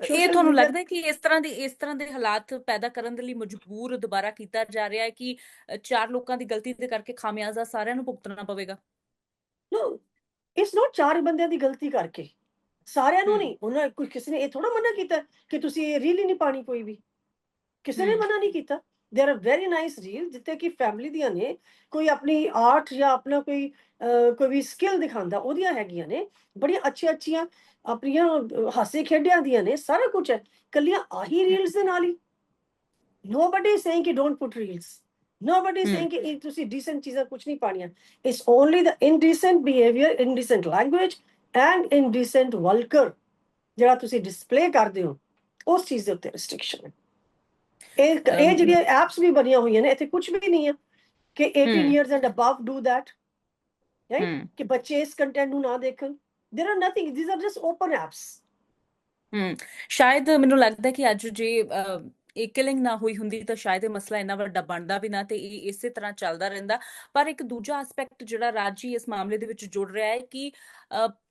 ਇਹ ਸੋਸ਼ਲ ਤੁਹਾਨੂੰ ਮੀਡੀਆ ਲੱਗਦਾ ਹੈ ਕਿ ਇਸ ਤਰ੍ਹਾਂ ਦੇ ਹਾਲਾਤ ਪੈਦਾ ਕਰਨ ਦੇ ਲਈ ਮਜਬੂਰ ਦੁਬਾਰਾ ਕੀਤਾ ਜਾ ਰਿਹਾ ਹੈ ਕਿ 4 ਲੋਕਾਂ ਦੀ ਗਲਤੀ ਦੇ ਕਰਕੇ ਖਾਮਿਆਜ਼ਾ ਸਾਰਿਆਂ ਨੂੰ ਭੁਗਤਣਾ ਪਵੇਗਾ? ਨੋ, ਇਟਸ ਨੋਟ 4 ਬੰਦਿਆਂ ਦੀ ਗਲਤੀ ਕਰਕੇ, ਸਾਰਿਆਂ ਨੂੰ ਹੂੰ ਨਹੀਂ। ਉਹਨਾਂ ਕੋਈ ਕਿਸੇ ਨੇ ਇਹ ਥੋੜਾ ਮਨਾ ਕੀਤਾ ਕਿ ਤੁਸੀਂ ਇਹ ਰੀਲ ਹੀ ਨਹੀਂ ਪਾਣੀ, ਕੋਈ ਵੀ ਕਿਸੇ ਨੇ ਹੂੰ ਮਨਾ ਨਹੀਂ ਕੀਤਾ। There are very nice reel ਜਿੱਤੇ ਕਿ ਫੈਮਿਲੀ ਦੀਆਂ ਨੇ, ਕੋਈ ਆਪਣੀ ਆਰਟ ਜਾਂ ਆਪਣਾ ਕੋਈ ਵੀ ਸਕਿੱਲ ਦਿਖਾਉਂਦਾ, ਉਹਦੀਆਂ ਹੈਗੀਆਂ ਨੇ ਬੜੀਆਂ ਅੱਛੀਆਂ ਅੱਛੀਆਂ ਆਪਣੀਆਂ ਹਾਸੇ ਖੇਡਿਆਂ ਦੀਆਂ ਨੇ, ਸਾਰਾ ਕੁਝ ਹੈ। ਕੱਲੀਆਂ ਆਹੀ ਰੀਲਸ ਦੇ ਨਾਲ ਹੀ nobody is saying ਕਿ don't put reels, nobody is ਹੂੰ saying ਕਿ ਇਹ ਤੁਸੀਂ decent ਚੀਜ਼ਾਂ ਕੁਝ ਨਹੀਂ ਪਾਣੀਆਂ। it's only the indecent behavior, indecent language and indecent vulgar ਜਿਹੜਾ ਤੁਸੀਂ ਡਿਸਪਲੇ ਕਰਦੇ ਹੋ, ਉਸ ਚੀਜ਼ ਦੇ ਉੱਤੇ ਰਿਸਟ੍ਰਿਕਸ਼ਨ ਹੈ। ਇਹ ਅਮ, ਜਿਹੜੀਆਂ ਐਪਸ ਵੀ ਬਣੀਆਂ ਹੋਈਆਂ ਨੇ, ਇੱਥੇ ਕੁਝ ਵੀ ਨਹੀਂ ਹੈ ਕਿ 18 ਹੂੰ years and above do that, right? ਹੂੰ ਕਿ ਬੱਚੇ ਇਸ ਕੰਟੈਂਟ ਨੂੰ ਨਾ ਦੇਖਣ। there are nothing, these are just open apps. ਸ਼ਾਇਦ ਮੈਨੂੰ ਲੱਗਦਾ ਕਿ ਅੱਜ ਜੇ ਇਹ ਕਿਲਿੰਗ ਨਾ ਹੋਈ ਹੁੰਦੀ ਤਾਂ ਸ਼ਾਇਦ ਇਹ ਮਸਲਾ ਇੰਨਾ ਵੱਡਾ ਬਣਦਾ ਵੀ ਨਾ ਤੇ ਇਹ ਇਸੇ ਤਰ੍ਹਾਂ ਚੱਲਦਾ ਰਹਿੰਦਾ। ਪਰ ਇੱਕ ਦੂਜਾ ਐਸਪੈਕਟ ਜਿਹੜਾ ਰਾਜੀ ਇਸ ਮਾਮਲੇ ਦੇ ਵਿੱਚ ਜੁੜ ਰਿਹਾ ਹੈ ਕਿ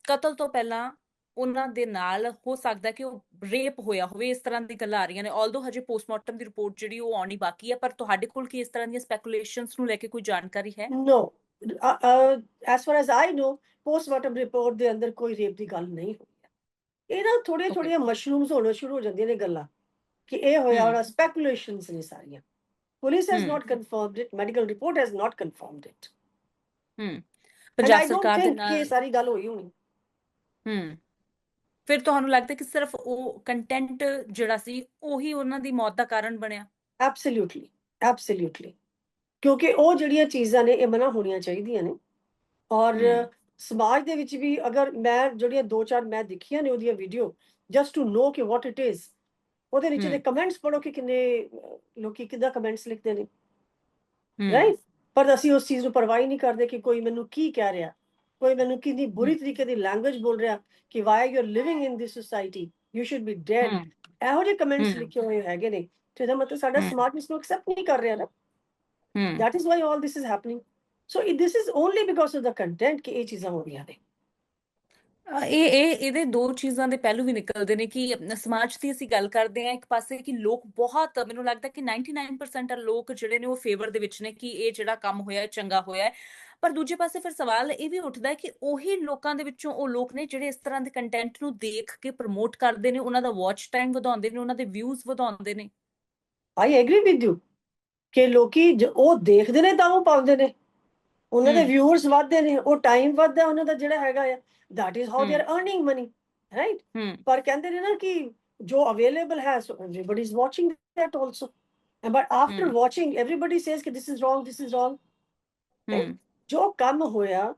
ਕਤਲ ਤੋਂ ਪਹਿਲਾਂ ਉਹਨਾਂ ਦੇ ਨਾਲ ਹੋ ਸਕਦਾ ਕਿ ਉਹ ਰੇਪ ਹੋਇਆ ਹੋਵੇ, ਇਸ ਤਰ੍ਹਾਂ ਦੀ ਗੱਲਾਂ ਆ ਰਹੀਆਂ ਨੇ। ਆਲਦੋ ਹਜੇ ਪੋਸਟਮਾਰਟਮ ਦੀ ਰਿਪੋਰਟ ਜਿਹੜੀ ਉਹ ਆਉਣੀ ਬਾਕੀ ਹੈ, ਪਰ ਤੁਹਾਡੇ ਕੋਲ ਕੀ ਇਸ ਤਰ੍ਹਾਂ ਦੀਆਂ ਸਪੈਕੂਲੇਸ਼ਨਸ ਨੂੰ ਲੈ ਕੇ ਕੋਈ ਜਾਣਕਾਰੀ ਹੈ? No, as far as I know, postmortem report ਦੇ ਅੰਦਰ ਕੋਈ ਰੇਪ ਦੀ ਗੱਲ ਨਹੀਂ ਹੋਈ ਹੈ। ਇਹ ਨਾ ਥੋੜੀਆਂ ਓਕੇ। ਥੋੜੀਆਂ ਮਸ਼ਰੂਮਸ ਹੋਣਾ ਸ਼ੁਰੂ ਹੋ ਜਾਂਦੀਆਂ ਨੇ ਗੱਲਾਂ ਕਿ ਇਹ ਹੋਇਆ ਹਮ ਔਰ ਸਪੈਕੂਲੇਸ਼ਨਸ ਨੇ ਸਾਰੀਆਂ। Police has hmm not confirmed it, medical report has not confirmed it, hmm and Punjab I don't ਸਰਕਾਰ ਦੇ think ਕਿ ਇਹ ਨਾਲ ਸਾਰੀ ਗੱਲ ਹੋਈ ਹੋਣੀ। ਹਮ ਫਿਰ ਤੁਹਾਨੂੰ ਲੱਗਦਾ ਕਿ ਸਿਰਫ ਉਹ ਕੰਟੈਂਟ ਜਿਹੜਾ ਸੀ ਉਹੀ ਉਹਨਾਂ ਦੀ ਮੌਤ ਦਾ ਕਾਰਨ ਬਣਿਆ? Absolutely, absolutely, ਕਿਉਂਕਿ ਉਹ ਜਿਹੜੀਆਂ ਚੀਜ਼ਾਂ ਨੇ ਇਹ ਮਨਾ ਹੋਣੀਆਂ ਚਾਹੀਦੀਆਂ ਨੇ। ਔਰ ਹਮ ਸਮਾਜ ਦੇ ਵਿੱਚ ਵੀ ਅਗਰ ਮੈਂ ਜਿਹੜੀਆਂ 2-4 ਮੈਂ ਦੇਖੀਆਂ ਨੇ ਉਹਦੀਆਂ ਵੀਡੀਓ, ਜਸਟ ਟੂ ਨੋ ਕਿ ਵਾਟ ਇਟ ਇਜ਼, ਉਹਦੇ ਨੀਚੇ ਦੇ ਕਮੈਂਟਸ ਪੜੋ ਕਿ ਕਿੰਨੇ ਲੋਕੀ ਕਿੱਦਾਂ ਕਮੈਂਟਸ ਲਿਖਦੇ ਨੇ, ਹਮ ਰਾਈਟ। ਪਰ ਅਸੀਂ ਉਸ ਚੀਜ਼ ਨੂੰ ਪਰਵਾਹ ਹੀ ਨਹੀਂ ਕਰਦੇ ਕਿ ਕੋਈ ਮੈਨੂੰ ਕੀ ਕਹਿ ਰਿਹਾ, ਕੋਈ ਮੈਨੂੰ ਕਿੰਨੀ ਬੁਰੀ ਤਰੀਕੇ ਦੀ ਲੈਂਗੁਏਜ ਬੋਲ ਰਿਹਾ ਕਿ why you are living in this society, you should be dead. ਹਮ ਇਹੋ ਜਿਹੇ ਕਮੈਂਟਸ ਹਮ ਲਿਖੇ ਹੋਏ ਹੈਗੇ ਨੇ ਤੇ ਇਹਦਾ ਮਤਲਬ ਸਾਡਾ ਹਮ ਸਮਾਜ ਇਸ ਨੂੰ ਐਕਸੈਪਟ ਨਹੀਂ ਕਰ ਰਿਹਾ ਨਾ। ਹਮ that is why all this is happening. So this is only because of the content ਕਿ ਇਹ ਚੀਜ਼ਾਂ ਹੋ ਰਹੀਆਂ ਨੇ। ਇਹਦੇ ਦੋ ਚੀਜ਼ਾਂ ਦੇ ਪਹਿਲੂ ਵੀ ਨਿਕਲਦੇ ਨੇ ਕਿ ਸਮਾਜ ਦੀ ਅਸੀਂ ਗੱਲ ਕਰਦੇ ਹਾਂ, ਇੱਕ ਪਾਸੇ ਕਿ ਲੋਕ ਬਹੁਤ, ਮੈਨੂੰ ਲੱਗਦਾ ਕਿ 99% ਲੋਕ ਜਿਹੜੇ ਨੇ ਉਹ ਫੇਵਰ ਦੇ ਵਿੱਚ ਨੇ ਕਿ ਇਹ ਜਿਹੜਾ ਕੰਮ ਹੋਇਆ ਚੰਗਾ ਹੋਇਆ ਹੈ। ਪਰ ਦੂਜੇ ਪਾਸੇ ਫਿਰ ਸਵਾਲ ਇਹ ਵੀ ਉੱਠਦਾ ਹੈ ਕਿ ਉਹੀ ਲੋਕਾਂ ਦੇ ਵਿੱਚੋਂ ਉਹ ਲੋਕ ਨੇ ਜਿਹੜੇ ਇਸ ਤਰ੍ਹਾਂ ਦੇ ਕੰਟੈਂਟ ਨੂੰ ਦੇਖ ਕੇ ਪ੍ਰਮੋਟ ਕਰਦੇ ਨੇ, ਉਹਨਾਂ ਦਾ ਵਾਚ ਟਾਈਮ ਵਧਾਉਂਦੇ ਨੇ, ਉਹਨਾਂ ਦੇ ਵਿਊਜ਼ ਵਧਾਉਂਦੇ ਨੇ। I agree with you ਕਿ ਲੋਕੀ ਉਹ ਦੇਖਦੇ ਨੇ ਤਾਂ ਉਹ ਪਾਉਂਦੇ ਨੇ, ਉਹਨਾਂ ਦੇ ਵਿਊਅਰਸ ਵੱਧਦੇ ਨੇ, ਉਹ ਟਾਈਮ ਵੱਧਦਾ ਉਹਨਾਂ ਦਾ ਜਿਹੜਾ ਹੈਗਾ ਆ, that is how they are earning money, right? ਪਰ ਕਹਿੰਦੇ ਨੇ ਨਾ ਕਿ ਜੋ ਅਵੇਲੇਬਲ ਹੈ, so everybody is watching that also, but after watching everybody says ਕਿ this is wrong, this is wrong, right? ਜੋ ਕੰਮ ਹੋਇਆ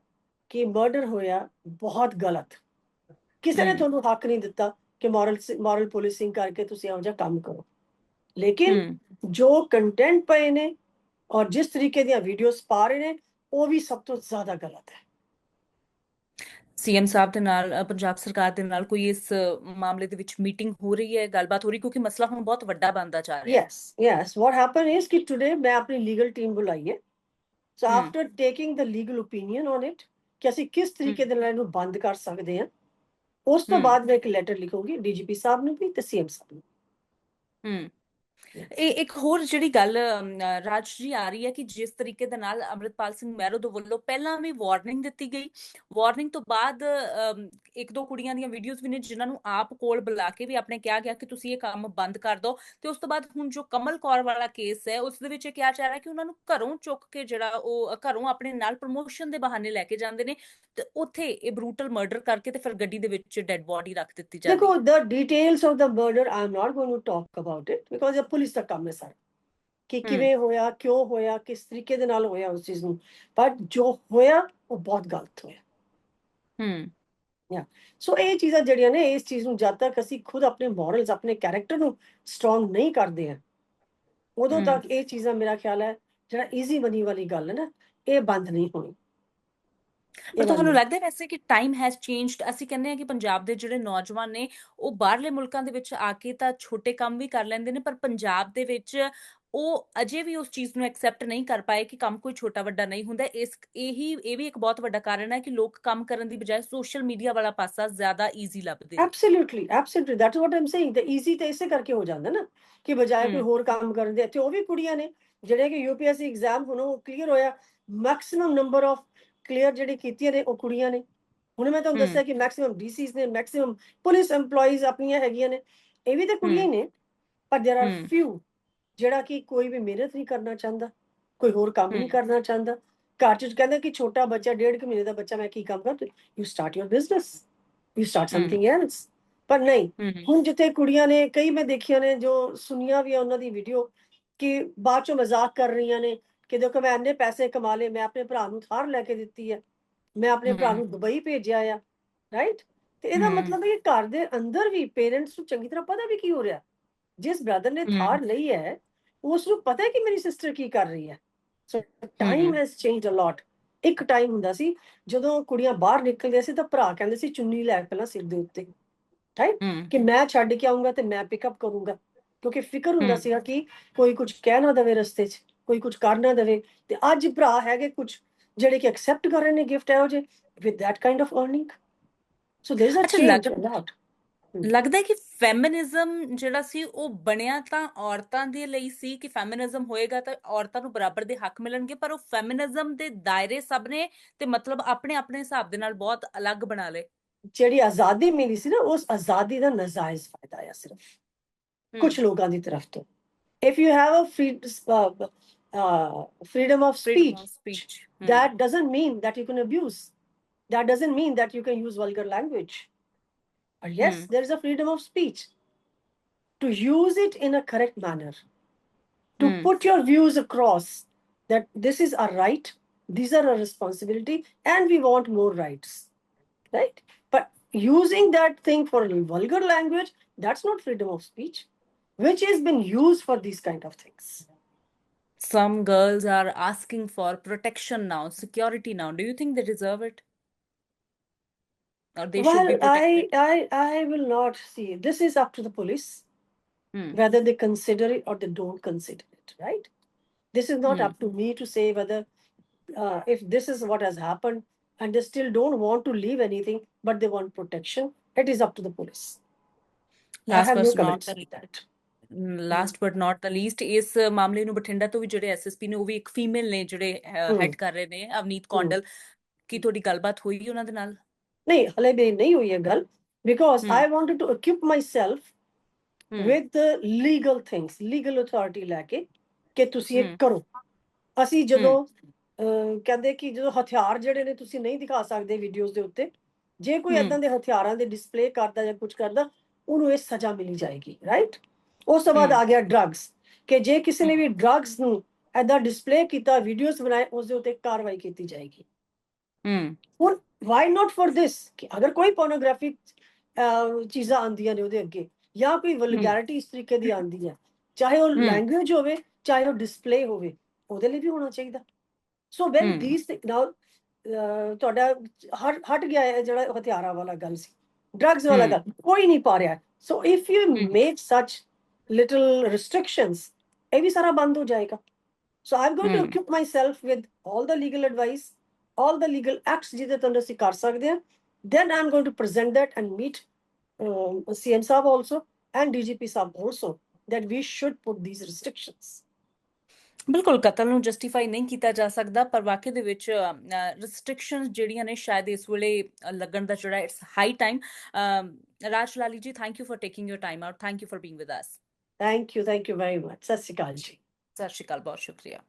ਕਿ ਮਰਡਰ ਹੋਇਆ ਬਹੁਤ ਗਲਤ, ਕਿਸੇ ਨੇ ਤੁਹਾਨੂੰ ਹੱਕ ਨਹੀਂ ਦਿੱਤਾ ਕਿ ਮੋਰਲ ਪੁਲਿਸਿੰਗ ਕਰਕੇ ਤੁਸੀਂ ਇਹੋ ਜਿਹਾ ਕੰਮ ਕਰੋ, ਲੇਕਿਨ ਜੋ ਕੰਟੈਂਟ ਪਏ ਨੇ ਔਰ ਜਿਸ ਤਰੀਕੇ ਦੀਆਂ ਵੀਡੀਓਜ਼ ਪਾ ਰਹੇ ਨੇ ਉਹ ਵੀ ਸਭ ਤੋਂ ਜ਼ਿਆਦਾ ਗਲਤ ਹੈ। ਸੀਐਮ ਸਾਹਿਬ ਦੇ ਨਾਲ, ਪੰਜਾਬ ਸਰਕਾਰ ਦੇ ਨਾਲ ਕੋਈ ਇਸ ਮਾਮਲੇ ਦੇ ਵਿੱਚ ਮੀਟਿੰਗ ਹੋ ਰਹੀ ਹੈ, ਗੱਲਬਾਤ ਹੋ ਰਹੀ, ਕਿਉਂਕਿ ਮਸਲਾ ਹੁਣ ਬਹੁਤ ਵੱਡਾ ਬਣਦਾ ਜਾ ਰਿਹਾ ਹੈ। yes, what happened is ਕਿ today ਮੈਂ ਆਪਣੀ ਲੀਗਲ ਟੀਮ ਬੁਲਾਈ ਹੈ, so after taking the legal opinion on it ਕਿ ਅਸੀਂ ਕਿਸ ਤਰੀਕੇ ਦੇ ਨਾਲ ਇਹਨੂੰ ਬੰਦ ਕਰ ਸਕਦੇ ਹਾਂ, ਉਸ ਤੋਂ ਬਾਅਦ ਮੈਂ ਇੱਕ ਲੈਟਰ ਲਿਖੂੰਗੀ ਡੀਜੀਪੀ ਸਾਹਿਬ ਨੂੰ ਵੀ ਤੇ ਸੀਐਮ ਸਾਹਿਬ ਨੂੰ। ਇਹ ਇੱਕ ਹੋਰ ਜਿਹੜੀ ਗੱਲ ਰਾਜ ਜੀ ਆ ਰਹੀ ਹੈ ਕਿ ਜਿਸ ਤਰੀਕੇ ਦੇ ਨਾਲ ਅੰਮ੍ਰਿਤਪਾਲ ਸਿੰਘ ਮਹਿਰੋ ਦੇ ਵੱਲੋਂ ਪਹਿਲਾਂ ਵੀ ਵਾਰਨਿੰਗ ਦਿੱਤੀ ਗਈ, ਵਾਰਨਿੰਗ ਤੋਂ ਬਾਅਦ ਇੱਕ ਦੋ ਕੁੜੀਆਂ ਦੀਆਂ ਵੀਡੀਓਜ਼ ਵੀ ਨੇ ਜਿਨ੍ਹਾਂ ਨੂੰ ਆਪ ਕੋਲ ਬੁਲਾ ਕੇ ਵੀ ਆਪਣੇ ਕਿਹਾ ਗਿਆ ਕਿ ਤੁਸੀਂ ਇਹ ਕੰਮ ਬੰਦ ਕਰ ਦਿਓ, ਤੇ ਉਸ ਤੋਂ ਬਾਅਦ ਹੁਣ ਜੋ ਕਮਲ ਕੌਰ ਵਾਲਾ ਕੇਸ ਹੈ ਉਸ ਦੇ ਵਿੱਚ ਇਹ ਕਿਹਾ ਜਾ ਰਿਹਾ ਕਿ ਉਹਨਾਂ ਨੂੰ ਘਰੋਂ ਚੁੱਕ ਕੇ ਜਿਹੜਾ ਉਹ ਘਰੋਂ ਆਪਣੇ ਨਾਲ ਪ੍ਰਮੋਸ਼ਨ ਦੇ ਬਹਾਨੇ ਲੈ ਕੇ ਜਾਂਦੇ ਨੇ ਤੇ ਉੱਥੇ ਇਹ ਬਰੂਟਲ ਮਰਡਰ ਕਰਕੇ ਤੇ ਫਿਰ ਗੱਡੀ ਦੇ ਵਿੱਚ ਡੈਡ ਬੋਡੀ ਰੱਖ ਦਿੱਤੀ ਜਾਂਦੀ ਦੇਖੋ, ਹੈ। the details of the murder I am not going to talk about it because ਇਹ ਪੁਲਿਸ ਦਾ ਕੰਮ ਹੈ ਸਾਰਾ ਕਿ ਕਿਵੇਂ ਹੋਇਆ, ਕਿਉਂ ਹੋਇਆ, ਕਿਸ ਤਰੀਕੇ ਦੇ ਨਾਲ ਹੋਇਆ ਉਸ ਚੀਜ਼ ਨੂੰ, ਪਰ ਜੋ ਹੋਇਆ ਉਹ ਬਹੁਤ ਗਲਤ ਹੋਇਆ। ਸੋ ਇਹ ਚੀਜ਼ਾਂ ਜਿਹੜੀਆਂ ਨੇ, ਇਸ ਚੀਜ਼ ਨੂੰ ਜਦ ਤੱਕ ਅਸੀਂ ਖੁਦ ਆਪਣੇ ਮੋਰਲਸ, ਆਪਣੇ ਕੈਰੈਕਟਰ ਨੂੰ ਸਟਰੋਂਗ ਨਹੀਂ ਕਰਦੇ ਹਾਂ, ਉਦੋਂ ਤੱਕ ਇਹ ਚੀਜ਼ਾਂ, ਮੇਰਾ ਖਿਆਲ ਹੈ, ਜਿਹੜਾ ਈਜ਼ੀ ਮਨੀ ਵਾਲੀ ਗੱਲ ਹੈ ਨਾ, ਇਹ ਬੰਦ ਨਹੀਂ ਹੋਣੀ। ਪਰ ਤੁਹਾਨੂੰ ਲੱਗਦਾ ਹੈ ਵੈਸੇ ਕਿ ਟਾਈਮ ਹੈਜ਼ ਚੇਂਜਡ? ਅਸੀਂ ਕਹਿੰਦੇ ਹਾਂ ਕਿ ਪੰਜਾਬ ਦੇ ਜਿਹੜੇ ਨੌਜਵਾਨ ਨੇ ਉਹ ਬਾਹਰਲੇ ਮੁਲਕਾਂ ਦੇ ਵਿੱਚ ਆ ਕੇ ਤਾਂ ਛੋਟੇ ਕੰਮ ਵੀ ਕਰ ਲੈਂਦੇ ਨੇ, ਪਰ ਪੰਜਾਬ ਦੇ ਵਿੱਚ ਉਹ ਅਜੇ ਵੀ ਉਸ ਚੀਜ਼ ਨੂੰ ਐਕਸੈਪਟ ਨਹੀਂ ਕਰ ਪਾਏ ਕਿ ਕੰਮ ਕੋਈ ਛੋਟਾ ਵੱਡਾ ਨਹੀਂ ਹੁੰਦਾ। ਇਹ ਵੀ ਇੱਕ ਬਹੁਤ ਵੱਡਾ ਕਾਰਨ ਹੈ ਕਿ ਲੋਕ ਕੰਮ ਕਰਨ ਦੀ ਬਜਾਏ ਸੋਸ਼ਲ ਮੀਡੀਆ ਵਾਲਾ ਪਾਸਾ ਜ਼ਿਆਦਾ ਈਜ਼ੀ ਲੱਭਦੇ ਨੇ। Absolutely, that's what Aam saying, ਤੇ ਈਜ਼ੀ ਤੇ ਇਸੇ ਕਰਕੇ ਹੋ ਜਾਂਦਾ ਨਾ ਕਿ ਬਜਾਏ ਕੋਈ ਹੋਰ ਕੰਮ ਕਰਨ ਦੇ। ਇੱਥੇ ਉਹ ਵੀ ਕੁੜੀਆਂ ਨੇ ਜਿਹੜੇ ਕਿ ਯੂਪੀਐਸਸੀ ਐਗਜ਼ਾਮ ਹੁਣ ਉਹ ਕਲੀਅਰ ਹੋਇਆ, ਮੈਕਸਿਮਮ ਨੰਬਰ ਆਫ ਕਲੀਅਰ ਜਿਹੜੀ ਕੀਤੀਆਂ ਨੇ ਉਹ ਕੁੜੀਆਂ ਨੇ। ਹੁਣ ਮੈਂ ਤੁਹਾਨੂੰ ਦੱਸਿਆ ਕਿ ਮੈਕਸਿਮਮ ਡੀਸੀਜ਼ ਨੇ, ਮੈਕਸਿਮਮ ਪੁਲਿਸ EMPLOYEES ਆਪਣੀਆਂ ਹੈਗੀਆਂ ਨੇ, ਇਹ ਵੀ ਤਾਂ ਕੁੜੀਆਂ ਹੀ ਨੇ। ਪਰ ਦੇਰ ਆਰ ਫਿਊ ਜਿਹੜਾ ਕਿ ਕੋਈ ਵੀ ਮਿਹਨਤ ਨਹੀਂ ਕਰਨਾ ਚਾਹੁੰਦਾ, ਕੋਈ ਹੋਰ ਕੰਮ ਨਹੀਂ ਕਰਨਾ ਚਾਹੁੰਦਾ। ਘਰ ਚ ਕਹਿੰਦਾ ਕਿ ਛੋਟਾ ਬੱਚਾ, 1.5 ਮਹੀਨੇ ਦਾ ਬੱਚਾ, ਮੈਂ ਕੀ ਕੰਮ ਕਰ, you start your business, you start something else. ਪਰ ਨਹੀਂ, ਹੁਣ ਜਿੱਥੇ ਕੁੜੀਆਂ ਨੇ, ਕਈ ਮੈਂ ਦੇਖੀਆਂ ਨੇ ਜੋ ਸੁਣੀਆਂ ਵੀ ਆ ਉਹਨਾਂ ਦੀ ਵੀਡੀਓ, ਕਿ ਬਾਅਦ ਚੋਂ ਮਜ਼ਾਕ ਕਰ ਰਹੀਆਂ ਨੇ ਕਿ ਦੇਖੋ ਮੈਂ ਇੰਨੇ ਪੈਸੇ ਕਮਾ ਲਏ, ਮੈਂ ਆਪਣੇ ਭਰਾ ਨੂੰ ਥਾਰ ਲੈ ਕੇ ਦਿੱਤੀ ਹੈ, ਮੈਂ ਆਪਣੇ ਭਰਾ ਨੂੰ ਦੁਬਈ ਭੇਜਿਆ ਆ, ਰਾਈਟ। ਤੇ ਇਹਦਾ ਮਤਲਬ ਹੈ ਕਿ ਘਰ ਦੇ ਅੰਦਰ ਵੀ ਪੇਰੈਂਟਸ ਨੂੰ ਚੰਗੀ ਤਰ੍ਹਾਂ ਪਤਾ ਵੀ ਕੀ ਹੋ ਰਿਹਾ। ਜਿਸ ਬ੍ਰਦਰ ਨੇ ਥਾਰ ਲਈ ਹੈ ਉਸ ਨੂੰ ਪਤਾ ਹੈ ਕਿ ਮੇਰੀ ਸਿਸਟਰ ਕੀ ਕਰ ਰਹੀ ਹੈ। ਸੋ ਟਾਈਮ ਹੈਜ਼ ਚੇਂਜਡ ਅ ਲੋਟ। ਇੱਕ ਟਾਈਮ ਹੁੰਦਾ ਸੀ ਜਦੋਂ ਕੁੜੀਆਂ ਬਾਹਰ ਨਿਕਲਦੀਆਂ ਸੀ ਤਾਂ ਭਰਾ ਕਹਿੰਦੇ ਸੀ ਚੁੰਨੀ ਲੈ ਪਹਿਲਾਂ ਸਿਰ ਦੇ ਉੱਤੇ, ਰਾਈਟ, ਹੂੰ ਕਿ ਮੈਂ ਛੱਡ ਕੇ ਆਉਂਗਾ ਤੇ ਮੈਂ ਪਿਕਅਪ ਕਰੂੰਗਾ, ਕਿਉਂਕਿ ਫਿਕਰ ਹੁੰਦਾ ਹੂੰ ਸੀਗਾ ਕਿ ਕੋਈ ਕੁਝ ਕਹਿ ਨਾ ਦੇਵੇ ਰਸਤੇ 'ਚ, ਕੋਈ ਕੁਝ ਕਰ ਨਾ ਦੇਵੇ। ਤੇ ਅੱਜ ਭਰਾ ਹੈਗੇ ਕੁਝ ਜਿਹੜੇ ਕਿ ਐਕਸੈਪਟ ਕਰ ਰਹੇ ਨੇ ਗਿਫਟ ਇਹੋ ਜਿਹੇ with that kind of earning. So there is ਅ ਅੱਛਾ ਚੇਂਜ ਇਨ ਦੈਟ। ਲੱਗਦਾ ਹੈ ਕਿ ਫੈਮਿਨਿਜ਼ਮ ਜਿਹੜਾ ਸੀ ਉਹ ਬਣਿਆ ਤਾਂ ਔਰਤਾਂ ਦੇ ਲਈ ਸੀ ਕਿ ਫੈਮਿਨਿਜ਼ਮ ਹੋਏਗਾ ਤਾਂ ਔਰਤਾਂ ਨੂੰ ਬਰਾਬਰ ਦੇ ਹੱਕ ਮਿਲਣਗੇ, ਪਰ ਉਹ ਫੈਮਿਨਿਜ਼ਮ ਦੇ ਦਾਇਰੇ ਸਭ ਨੇ ਤੇ ਮਤਲਬ ਆਪਣੇ ਆਪਣੇ ਹਿਸਾਬ ਦੇ ਨਾਲ ਬਹੁਤ ਅਲੱਗ ਬਣਾ ਲਏ। ਜਿਹੜੀ ਆਜ਼ਾਦੀ ਮਿਲੀ ਸੀ ਨਾ, ਉਸ ਆਜ਼ਾਦੀ ਦਾ ਨਾਜਾਇਜ਼ ਫਾਇਦਾ ਆਇਆ ਸਿਰਫ ਕੁਝ ਲੋਕਾਂ ਦੀ ਤਰਫ ਤੋਂ। if you have a freedom of freedom speech, of speech. that doesn't mean that you can abuse, that doesn't mean that you can use vulgar language. But yes, there is a freedom of speech to use it in a correct manner, to put your views across, that this is our right, these are our responsibility, and we want more rights, right? But using that thing for vulgar language, that's not freedom of speech, which has been used for these kind of things. Some girls are asking for protection now, security now. Do you think they deserve it? Or they should be Well, protected? I will not see. This is up to the police Hmm. whether they consider it or they don't consider it, right? This is not Hmm. up to me to say whether if this is what has happened and they still don't want to leave anything, but they want protection. It is up to the police. I Last have no but not comments the on that. Last but not the least, ਇਸ ਮਾਮਲੇ ਨੂੰ ਬਠਿੰਡਾ ਤੋਂ ਵੀ ਜਿਹੜੇ SSP ਨੇ ਉਹ ਵੀ ਇੱਕ female ਨੇ ਜਿਹੜੇ Hmm. ਹੈਡ ਕਰ ਰਹੇ ਨੇ, ਅਵਨੀਤ Hmm. ਕੌਂਡਲ। ਕੀ ਤੁਹਾਡੀ ਗੱਲਬਾਤ ਹੋਈ ਉਹਨਾਂ ਦੇ ਨਾਲ? ਨਹੀਂ, ਹਲੇ ਮੇਰੀ ਨਹੀਂ ਹੋਈ ਇਹ ਗੱਲ, because Hmm. I wanted to equip myself Hmm. with the legal things, legal authority ਲੈ ਕੇ ਕਿ ਤੁਸੀਂ ਇਹ Hmm. ਕਰੋ। ਅਸੀਂ ਜਦੋਂ ਕਹਿੰਦੇ ਕਿ ਜਦੋਂ ਹਥਿਆਰ ਜਿਹੜੇ ਨੇ ਤੁਸੀਂ ਨਹੀਂ ਦਿਖਾ ਸਕਦੇ ਵੀਡੀਓਜ਼ ਦੇ ਉੱਤੇ, ਜੇ ਕੋਈ Hmm. ਏਦਾਂ ਦੇ ਹਥਿਆਰਾਂ ਦੇ ਡਿਸਪਲੇ ਕਰਦਾ ਜਾਂ ਕੁਝ ਕਰਦਾ, ਉਹਨੂੰ ਇਹ ਸਜ਼ਾ ਮਿਲੀ ਜਾਏਗੀ, ਰਾਈਟ? ਉਸ ਤੋਂ ਬਾਅਦ Hmm. ਆ ਗਿਆ ਡਰੱਗਸ, ਕਿ ਜੇ ਕਿਸੇ ਨੇ Hmm. ਵੀ ਡਰੱਗਸ ਨੂੰ ਏਦਾਂ ਡਿਸਪਲੇ ਕੀਤਾ, ਵੀਡੀਓਜ਼ ਬਣਾਏ, ਉਸ ਦੇ ਉੱਤੇ ਕਾਰਵਾਈ ਕੀਤੀ ਜਾਏਗੀ। Hmm. ਹੁਣ ਵਾਈ ਨਾਟ ਫॉर ਦਿਸ, ਕਿ ਅਗਰ ਕੋਈ ਪੋਰਨੋਗ੍ਰਾਫਿਕ ਚੀਜ਼ਾਂ ਆਉਂਦੀਆਂ ਨੇ ਉਹਦੇ ਅੱਗੇ, ਜਾਂ ਕੋਈ ਵਲਗੈਰਿਟੀ ਇਸ ਤਰੀਕੇ ਦੀ ਆਉਂਦੀ ਹੈ, ਚਾਹੇ ਉਹ Hmm. ਲੈਂਗੁਏਜ ਹੋਵੇ, ਚਾਹੇ ਉਹ ਡਿਸਪਲੇ ਹੋਵੇ, ਉਹਦੇ ਲਈ ਵੀ ਹੋਣਾ ਚਾਹੀਦਾ। ਸੋ ਵੈਨ ਥੀਸ ਨਾਓ ਤੁਹਾਡਾ ਹਟ ਗਿਆ ਹੈ ਜਿਹੜਾ ਹਥਿਆਰਾਂ ਵਾਲਾ ਗੱਲ ਸੀ, ਡਰੱਗਸ ਵਾਲਾ ਗੱਲ ਕੋਈ ਨਹੀਂ ਪਾ ਰਿਹਾ। So if you make such little restrictions, ਇਹ ਵੀ ਸਾਰਾ ਬੰਦ ਹੋ ਜਾਏਗਾ। So I am going to equip myself with all the legal advice, all the legal acts ਜਿਹਦੇ ਤੋਂ ਅਸੀਂ ਕਰ ਸਕਦੇ ਹਾਂ। then I'm going to present that and meet CM Saab also and DGP Saab also, that we should put these restrictions. ਬਿਲਕੁਲ, ਕਤਲ ਨੂੰ justify ਨਹੀਂ ਕੀਤਾ ਜਾ ਸਕਦਾ, ਪਰ ਵਾਕਈ ਦੇ ਵਿੱਚ ਰਿਸਟ੍ਰਿਕਸ਼ਨਸ ਜਿਹੜੀਆਂ ਨੇ ਸ਼ਾਇਦ ਇਸ ਵੇਲੇ ਲੱਗਣ ਦਾ ਜਿਹੜਾ ਇਟਸ ਹਾਈ ਟਾਈਮ। ਰਾਜ ਲਾਲੀ ਜੀ, thank you for taking your time out, thank you for being with us. Thank you very much. ਸਤਿ ਸ਼੍ਰੀ ਅਕਾਲ ਜੀ। ਸਤਿ ਸ਼੍ਰੀ ਅਕਾਲ, ਬਹੁਤ ਸ਼ੁਕਰੀਆ।